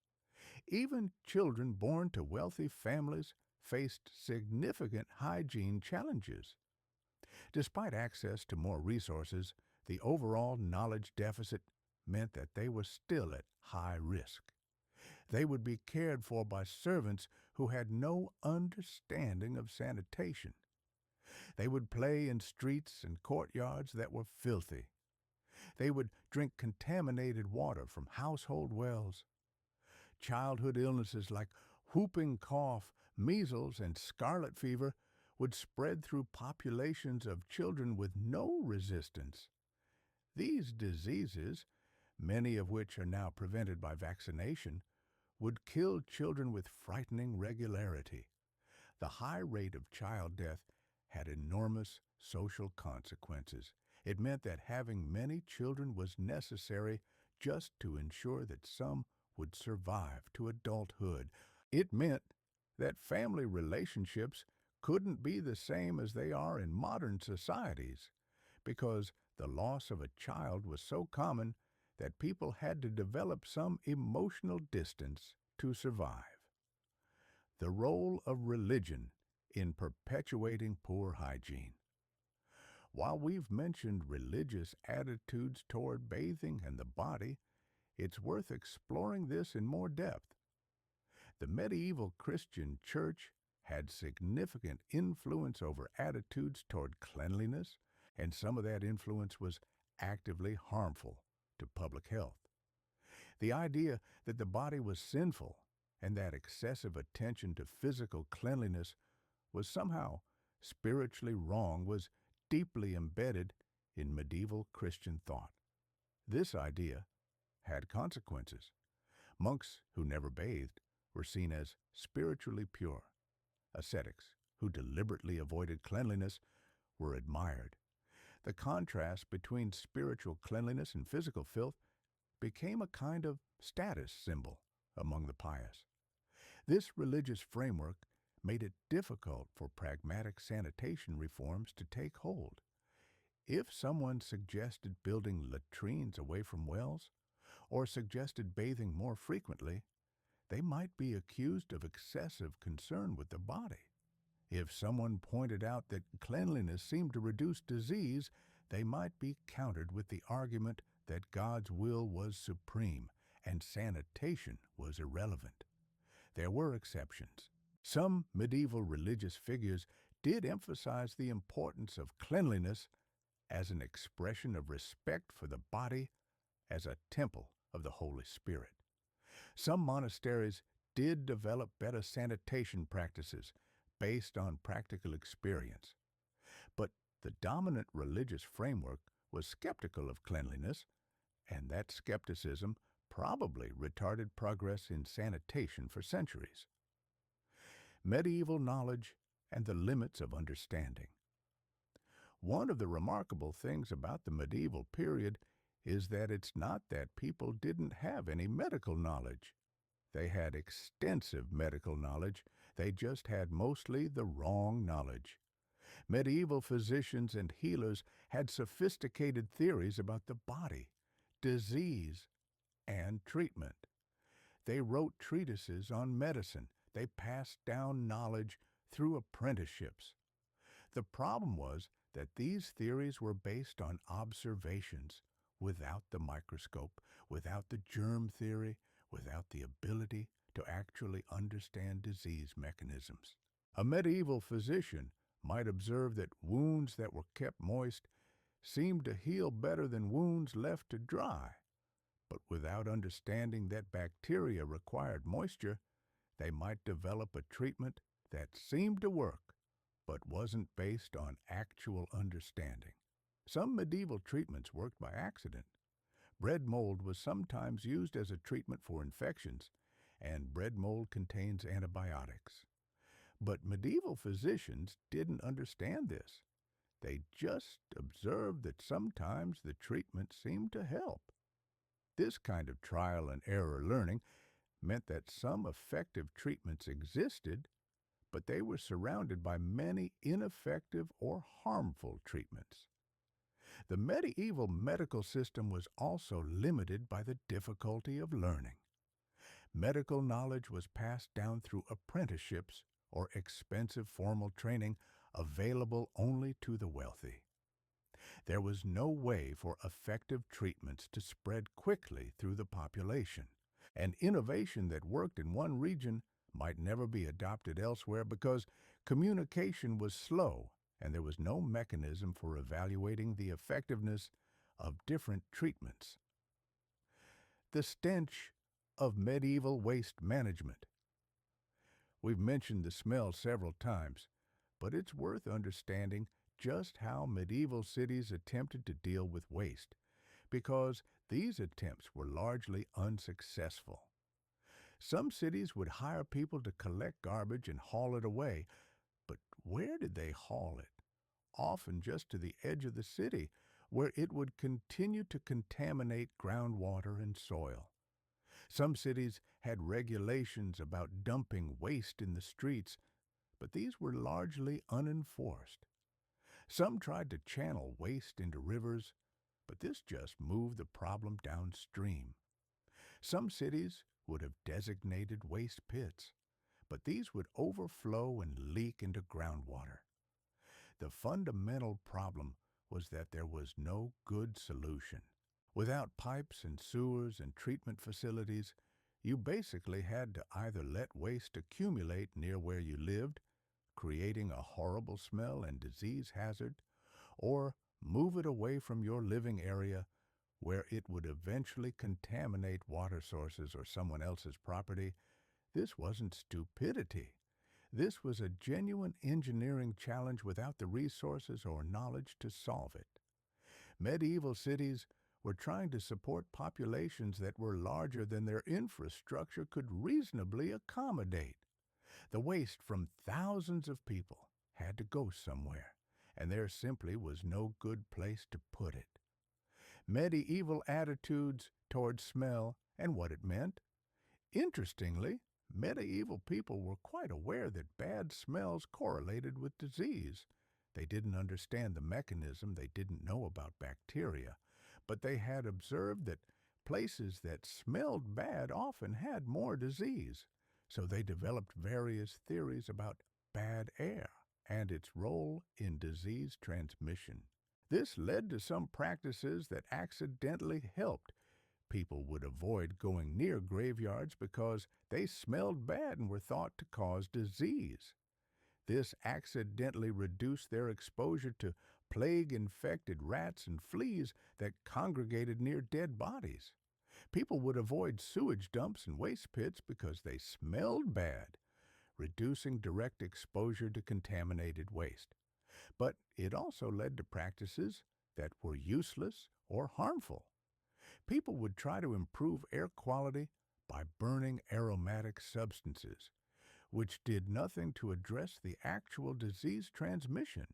[SPEAKER 2] Even children born to wealthy families faced significant hygiene challenges. Despite access to more resources, the overall knowledge deficit meant that they were still at high risk. They would be cared for by servants who had no understanding of sanitation. They would play in streets and courtyards that were filthy. They would drink contaminated water from household wells. Childhood illnesses like whooping cough, measles, and scarlet fever would spread through populations of children with no resistance. These diseases, many of which are now prevented by vaccination, would kill children with frightening regularity. The high rate of child death had enormous social consequences. It meant that having many children was necessary just to ensure that some would survive to adulthood. It meant that family relationships couldn't be the same as they are in modern societies, because the loss of a child was so common that people had to develop some emotional distance to survive. The role of religion in perpetuating poor hygiene. While we've mentioned religious attitudes toward bathing and the body, it's worth exploring this in more depth. The medieval Christian church had significant influence over attitudes toward cleanliness, and some of that influence was actively harmful to public health. The idea that the body was sinful and that excessive attention to physical cleanliness was somehow spiritually wrong was deeply embedded in medieval Christian thought. This idea had consequences. Monks who never bathed were seen as spiritually pure. Ascetics who deliberately avoided cleanliness were admired. The contrast between spiritual cleanliness and physical filth became a kind of status symbol among the pious. This religious framework made it difficult for pragmatic sanitation reforms to take hold. If someone suggested building latrines away from wells, or suggested bathing more frequently, they might be accused of excessive concern with the body. If someone pointed out that cleanliness seemed to reduce disease, they might be countered with the argument that God's will was supreme and sanitation was irrelevant. There were exceptions. Some medieval religious figures did emphasize the importance of cleanliness as an expression of respect for the body as a temple of the Holy Spirit. Some monasteries did develop better sanitation practices based on practical experience, but the dominant religious framework was skeptical of cleanliness, and that skepticism probably retarded progress in sanitation for centuries. Medieval knowledge and the limits of understanding. One of the remarkable things about the medieval period is that it's not that people didn't have any medical knowledge. They had extensive medical knowledge, they just had mostly the wrong knowledge. Medieval physicians and healers had sophisticated theories about the body, disease, and treatment. They wrote treatises on medicine. They passed down knowledge through apprenticeships. The problem was that these theories were based on observations, without the microscope, without the germ theory, without the ability to actually understand disease mechanisms. A medieval physician might observe that wounds that were kept moist seemed to heal better than wounds left to dry. But without understanding that bacteria required moisture, they might develop a treatment that seemed to work, but wasn't based on actual understanding. Some medieval treatments worked by accident. Bread mold was sometimes used as a treatment for infections, and bread mold contains antibiotics. But medieval physicians didn't understand this. They just observed that sometimes the treatment seemed to help. This kind of trial and error learning meant that some effective treatments existed, but they were surrounded by many ineffective or harmful treatments. The medieval medical system was also limited by the difficulty of learning. Medical knowledge was passed down through apprenticeships or expensive formal training available only to the wealthy. There was no way for effective treatments to spread quickly through the population. An innovation that worked in one region might never be adopted elsewhere because communication was slow and there was no mechanism for evaluating the effectiveness of different treatments. The stench of medieval waste management. We've mentioned the smell several times, but it's worth understanding just how medieval cities attempted to deal with waste, because these attempts were largely unsuccessful. Some cities would hire people to collect garbage and haul it away, but where did they haul it? Often just to the edge of the city, where it would continue to contaminate groundwater and soil. Some cities had regulations about dumping waste in the streets, but these were largely unenforced. Some tried to channel waste into rivers, but this just moved the problem downstream. Some cities would have designated waste pits, but these would overflow and leak into groundwater. The fundamental problem was that there was no good solution. Without pipes and sewers and treatment facilities, you basically had to either let waste accumulate near where you lived, creating a horrible smell and disease hazard, or move it away from your living area where it would eventually contaminate water sources or someone else's property. This wasn't stupidity. This was a genuine engineering challenge without the resources or knowledge to solve it. Medieval cities were trying to support populations that were larger than their infrastructure could reasonably accommodate. The waste from thousands of people had to go somewhere, and there simply was no good place to put it. Medieval attitudes toward smell and what it meant. Interestingly, Medieval people were quite aware that bad smells correlated with disease. They didn't understand the mechanism, they didn't know about bacteria, but they had observed that places that smelled bad often had more disease. So they developed various theories about bad air and its role in disease transmission. This led to some practices that accidentally helped. People would avoid going near graveyards because they smelled bad and were thought to cause disease. This accidentally reduced their exposure to plague-infected rats and fleas that congregated near dead bodies. People would avoid sewage dumps and waste pits because they smelled bad, reducing direct exposure to contaminated waste. But it also led to practices that were useless or harmful. People would try to improve air quality by burning aromatic substances, which did nothing to address the actual disease transmission.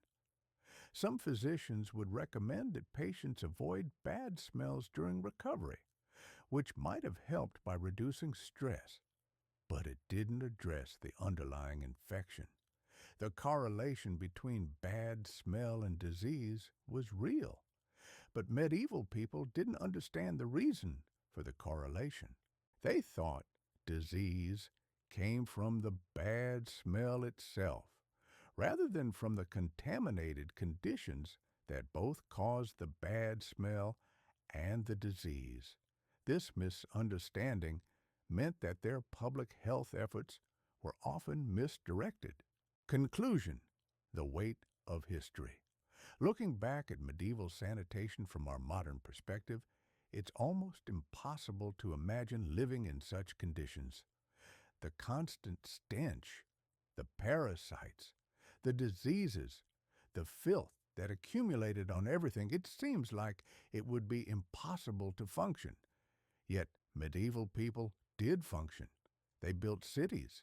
[SPEAKER 2] Some physicians would recommend that patients avoid bad smells during recovery, which might have helped by reducing stress, but it didn't address the underlying infection. The correlation between bad smell and disease was real, but medieval people didn't understand the reason for the correlation. They thought disease came from the bad smell itself, rather than from the contaminated conditions that both caused the bad smell and the disease. This misunderstanding meant that their public health efforts were often misdirected. Conclusion: the weight of history. Looking back at medieval sanitation from our modern perspective, it's almost impossible to imagine living in such conditions. The constant stench, the parasites, the diseases, the filth that accumulated on everything, it seems like it would be impossible to function. Yet medieval people did function. They built cities.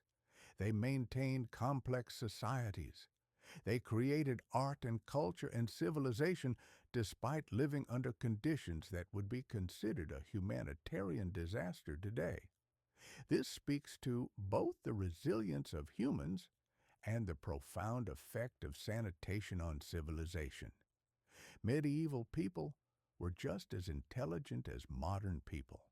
[SPEAKER 2] They maintained complex societies. They created art and culture and civilization despite living under conditions that would be considered a humanitarian disaster today. This speaks to both the resilience of humans and the profound effect of sanitation on civilization. Medieval people were just as intelligent as modern people,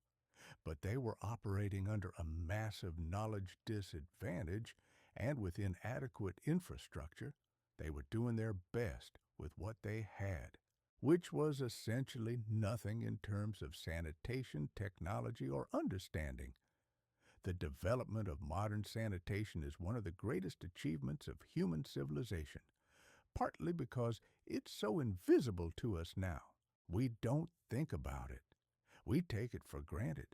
[SPEAKER 2] but they were operating under a massive knowledge disadvantage, and with inadequate infrastructure, they were doing their best with what they had, which was essentially nothing in terms of sanitation, technology, or understanding. The development of modern sanitation is one of the greatest achievements of human civilization, partly because it's so invisible to us now. We don't think about it. We take it for granted.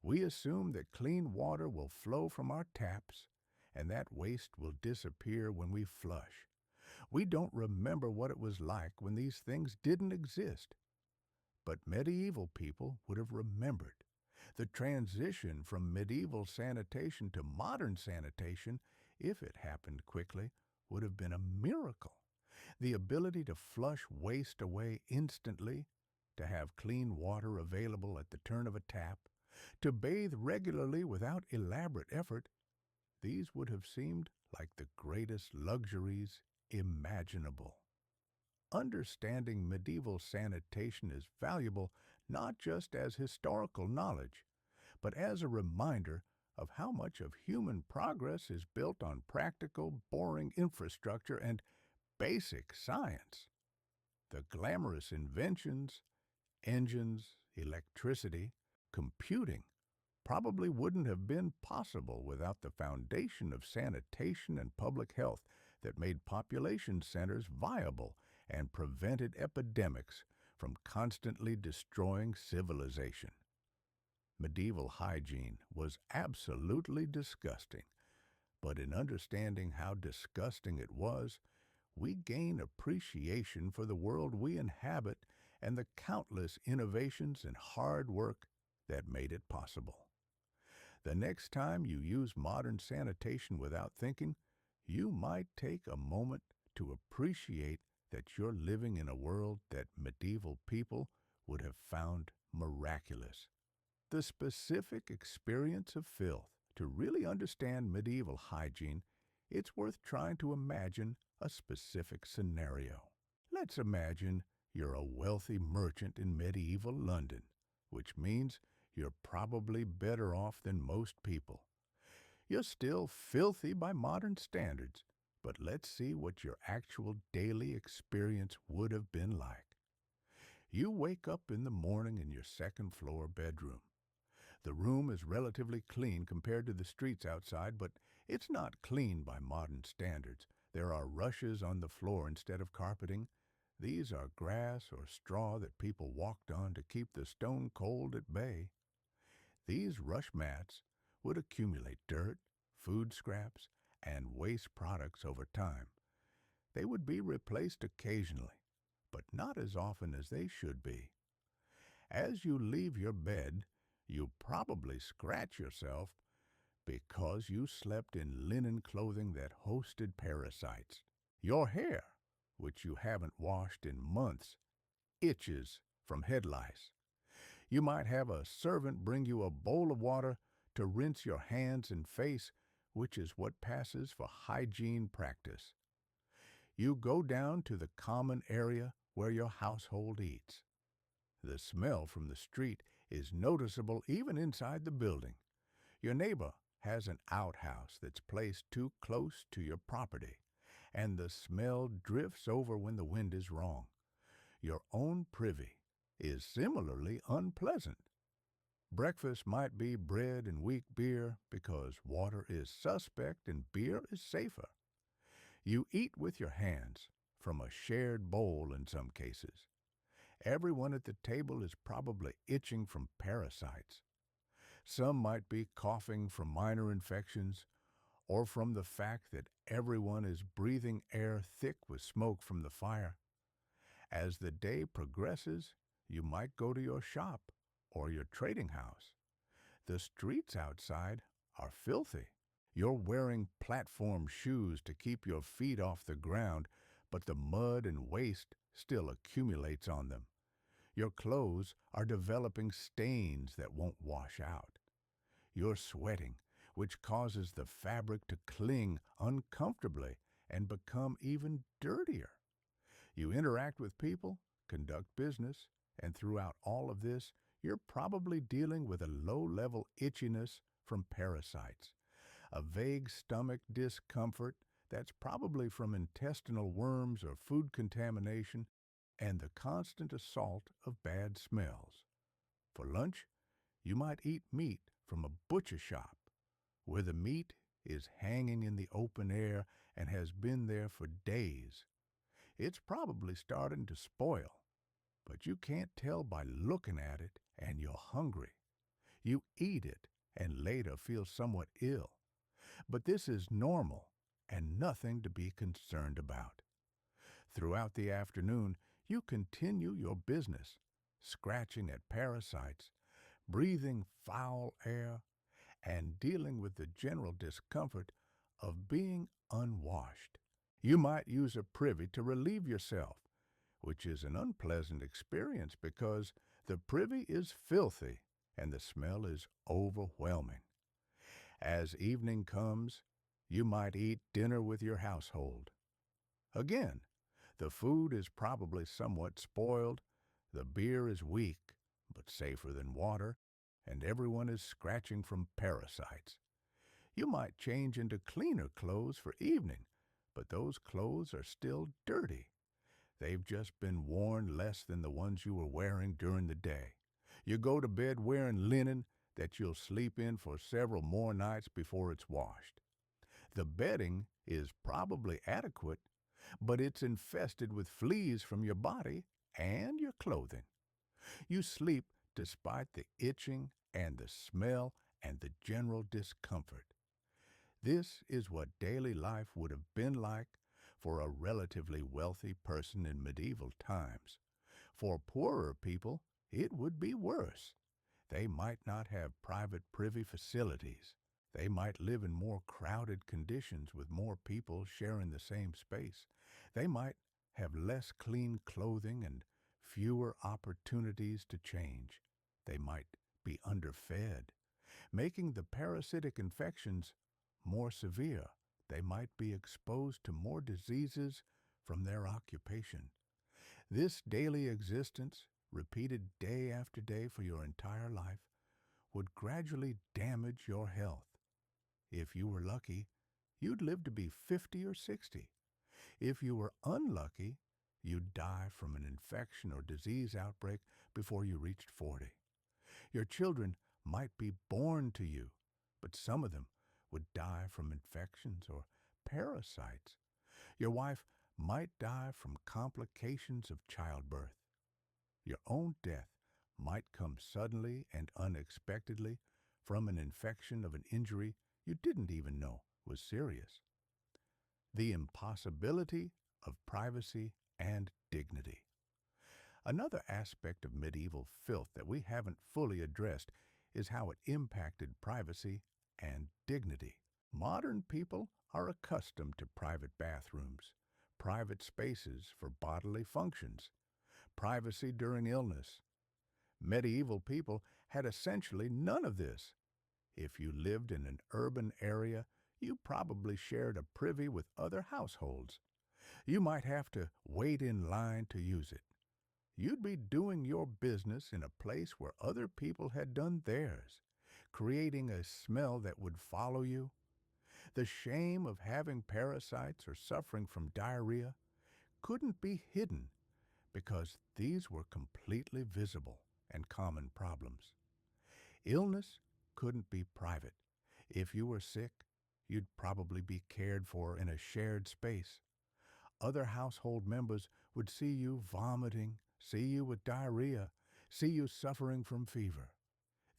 [SPEAKER 2] We assume that clean water will flow from our taps and that waste will disappear when we flush. We don't remember what it was like when these things didn't exist. But medieval people would have remembered. The transition from medieval sanitation to modern sanitation, if it happened quickly, would have been a miracle. The ability to flush waste away instantly, to have clean water available at the turn of a tap, to bathe regularly without elaborate effort, these would have seemed like the greatest luxuries imaginable. Understanding medieval sanitation is valuable not just as historical knowledge, but as a reminder of how much of human progress is built on practical, boring infrastructure and basic science. The glamorous inventions, engines, electricity, computing, probably wouldn't have been possible without the foundation of sanitation and public health that made population centers viable and prevented epidemics from constantly destroying civilization. Medieval hygiene was absolutely disgusting, but in understanding how disgusting it was, we gain appreciation for the world we inhabit and the countless innovations and hard work that made it possible. The next time you use modern sanitation without thinking, you might take a moment to appreciate that you're living in a world that medieval people would have found miraculous. The specific experience of filth To really understand medieval hygiene, it's worth trying to imagine a specific scenario. Let's imagine you're a wealthy merchant in medieval London, which means you're probably better off than most people. You're still filthy by modern standards, but let's see what your actual daily experience would have been like. You wake up in the morning in your second floor bedroom. The room is relatively clean compared to the streets outside, but it's not clean by modern standards. There are rushes on the floor instead of carpeting. These are grass or straw that people walked on to keep the stone cold at bay. These rush mats would accumulate dirt, food scraps, and waste products over time. They would be replaced occasionally, but not as often as they should be. As you leave your bed, you probably scratch yourself because you slept in linen clothing that hosted parasites. Your hair, which you haven't washed in months, itches from head lice. You might have a servant bring you a bowl of water to rinse your hands and face, which is what passes for hygiene practice. You go down to the common area where your household eats. The smell from the street is noticeable even inside the building. Your neighbor has an outhouse that's placed too close to your property, and the smell drifts over when the wind is wrong. Your own privy is similarly unpleasant. Breakfast might be bread and weak beer because water is suspect and beer is safer. You eat with your hands, from a shared bowl in some cases. Everyone at the table is probably itching from parasites. Some might be coughing from minor infections or from the fact that everyone is breathing air thick with smoke from the fire. As the day progresses, you might go to your shop or your trading house. The streets outside are filthy. You're wearing platform shoes to keep your feet off the ground, but the mud and waste still accumulates on them. Your clothes are developing stains that won't wash out. You're sweating, which causes the fabric to cling uncomfortably and become even dirtier. You interact with people, conduct business, and throughout all of this, you're probably dealing with a low-level itchiness from parasites, a vague stomach discomfort that's probably from intestinal worms or food contamination, and the constant assault of bad smells. For lunch, you might eat meat from a butcher shop, where the meat is hanging in the open air and has been there for days. It's probably starting to spoil, but you can't tell by looking at it and you're hungry. You eat it and later feel somewhat ill. But this is normal and nothing to be concerned about. Throughout the afternoon, you continue your business, scratching at parasites, breathing foul air, and dealing with the general discomfort of being unwashed. You might use a privy to relieve yourself, which is an unpleasant experience because the privy is filthy and the smell is overwhelming. As evening comes, you might eat dinner with your household. Again, the food is probably somewhat spoiled, the beer is weak, but safer than water, and everyone is scratching from parasites. You might change into cleaner clothes for evening, but those clothes are still dirty. They've just been worn less than the ones you were wearing during the day. You go to bed wearing linen that you'll sleep in for several more nights before it's washed. The bedding is probably adequate, but it's infested with fleas from your body and your clothing. You sleep despite the itching and the smell and the general discomfort. This is what daily life would have been like for a relatively wealthy person in medieval times. For poorer people, it would be worse. They might not have private privy facilities. They might live in more crowded conditions with more people sharing the same space. They might have less clean clothing and fewer opportunities to change. They might be underfed. making the parasitic infections more severe. They might be exposed to more diseases from their occupation. This daily existence, repeated day after day for your entire life, would gradually damage your health. If you were lucky, you'd live to be 50 or 60. If you were unlucky, you'd die from an infection or disease outbreak before you reached 40. Your children might be born to you, but some of them would die from infections or parasites. Your wife might die from complications of childbirth. Your own death might come suddenly and unexpectedly from an infection of an injury you didn't even know was serious. The impossibility of privacy and dignity. Another aspect of medieval filth that we haven't fully addressed is how it impacted privacy and dignity. Modern people are accustomed to private bathrooms, private spaces for bodily functions, privacy during illness. Medieval people had essentially none of this. If you lived in an urban area, you probably shared a privy with other households. You might have to wait in line to use it. You'd be doing your business in a place where other people had done theirs, creating a smell that would follow you. The shame of having parasites or suffering from diarrhea couldn't be hidden because these were completely visible and common problems. Illness couldn't be private. If you were sick, you'd probably be cared for in a shared space. Other household members would see you vomiting, see you with diarrhea, see you suffering from fever.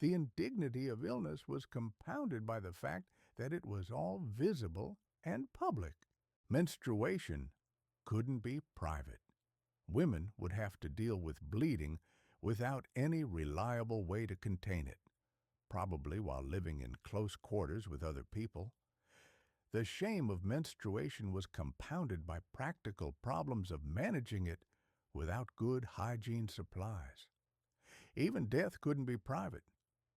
[SPEAKER 2] The indignity of illness was compounded by the fact that it was all visible and public. Menstruation couldn't be private. Women would have to deal with bleeding without any reliable way to contain it, probably while living in close quarters with other people. The shame of menstruation was compounded by practical problems of managing it without good hygiene supplies. Even death couldn't be private.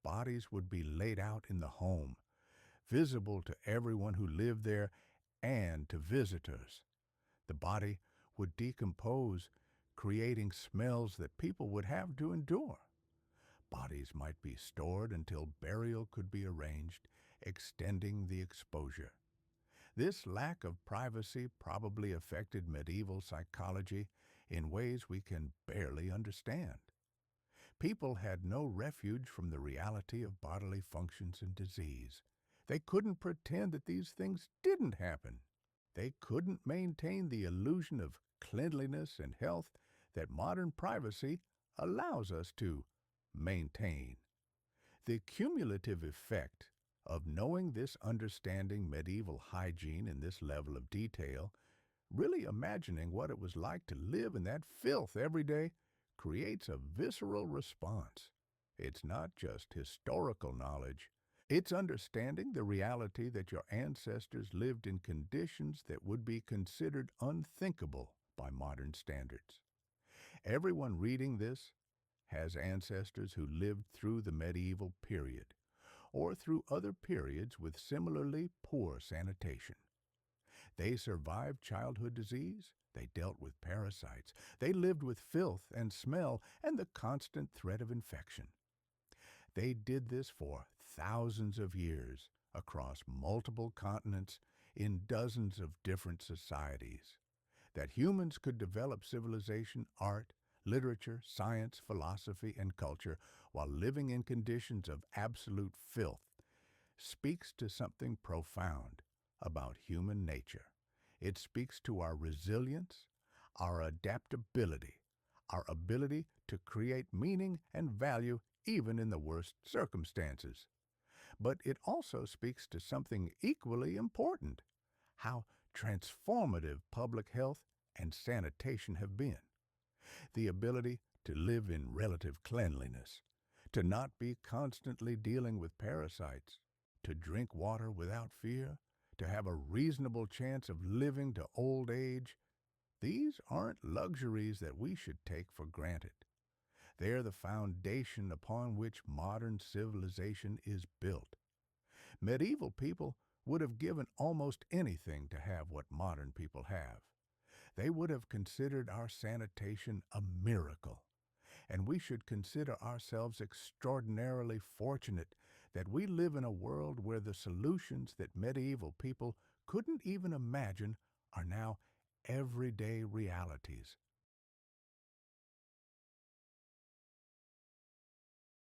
[SPEAKER 2] Bodies would be laid out in the home, visible to everyone who lived there and to visitors. The body would decompose, creating smells that people would have to endure. Bodies might be stored until burial could be arranged, extending the exposure. This lack of privacy probably affected medieval psychology in ways we can barely understand. People had no refuge from the reality of bodily functions and disease. They couldn't pretend that these things didn't happen. They couldn't maintain the illusion of cleanliness and health that modern privacy allows us to maintain. The cumulative effect of knowing this understanding medieval hygiene in this level of detail, really imagining what it was like to live in that filth every day, creates a visceral response. It's not just historical knowledge. It's understanding the reality that your ancestors lived in conditions that would be considered unthinkable by modern standards. Everyone reading this has ancestors who lived through the medieval period or through other periods with similarly poor sanitation. They survived childhood disease, they dealt with parasites, they lived with filth and smell and the constant threat of infection. They did this for thousands of years across multiple continents in dozens of different societies. That humans could develop civilization, art, literature, science, philosophy, and culture while living in conditions of absolute filth speaks to something profound about human nature. It speaks to our resilience, our adaptability, our ability to create meaning and value even in the worst circumstances. But it also speaks to something equally important, how transformative public health and sanitation have been. The ability to live in relative cleanliness, to not be constantly dealing with parasites, to drink water without fear, to have a reasonable chance of living to old age, these aren't luxuries that we should take for granted. They're the foundation upon which modern civilization is built. Medieval people would have given almost anything to have what modern people have. They would have considered our sanitation a miracle, and we should consider ourselves extraordinarily fortunate that we live in a world where the solutions that medieval people couldn't even imagine are now everyday realities.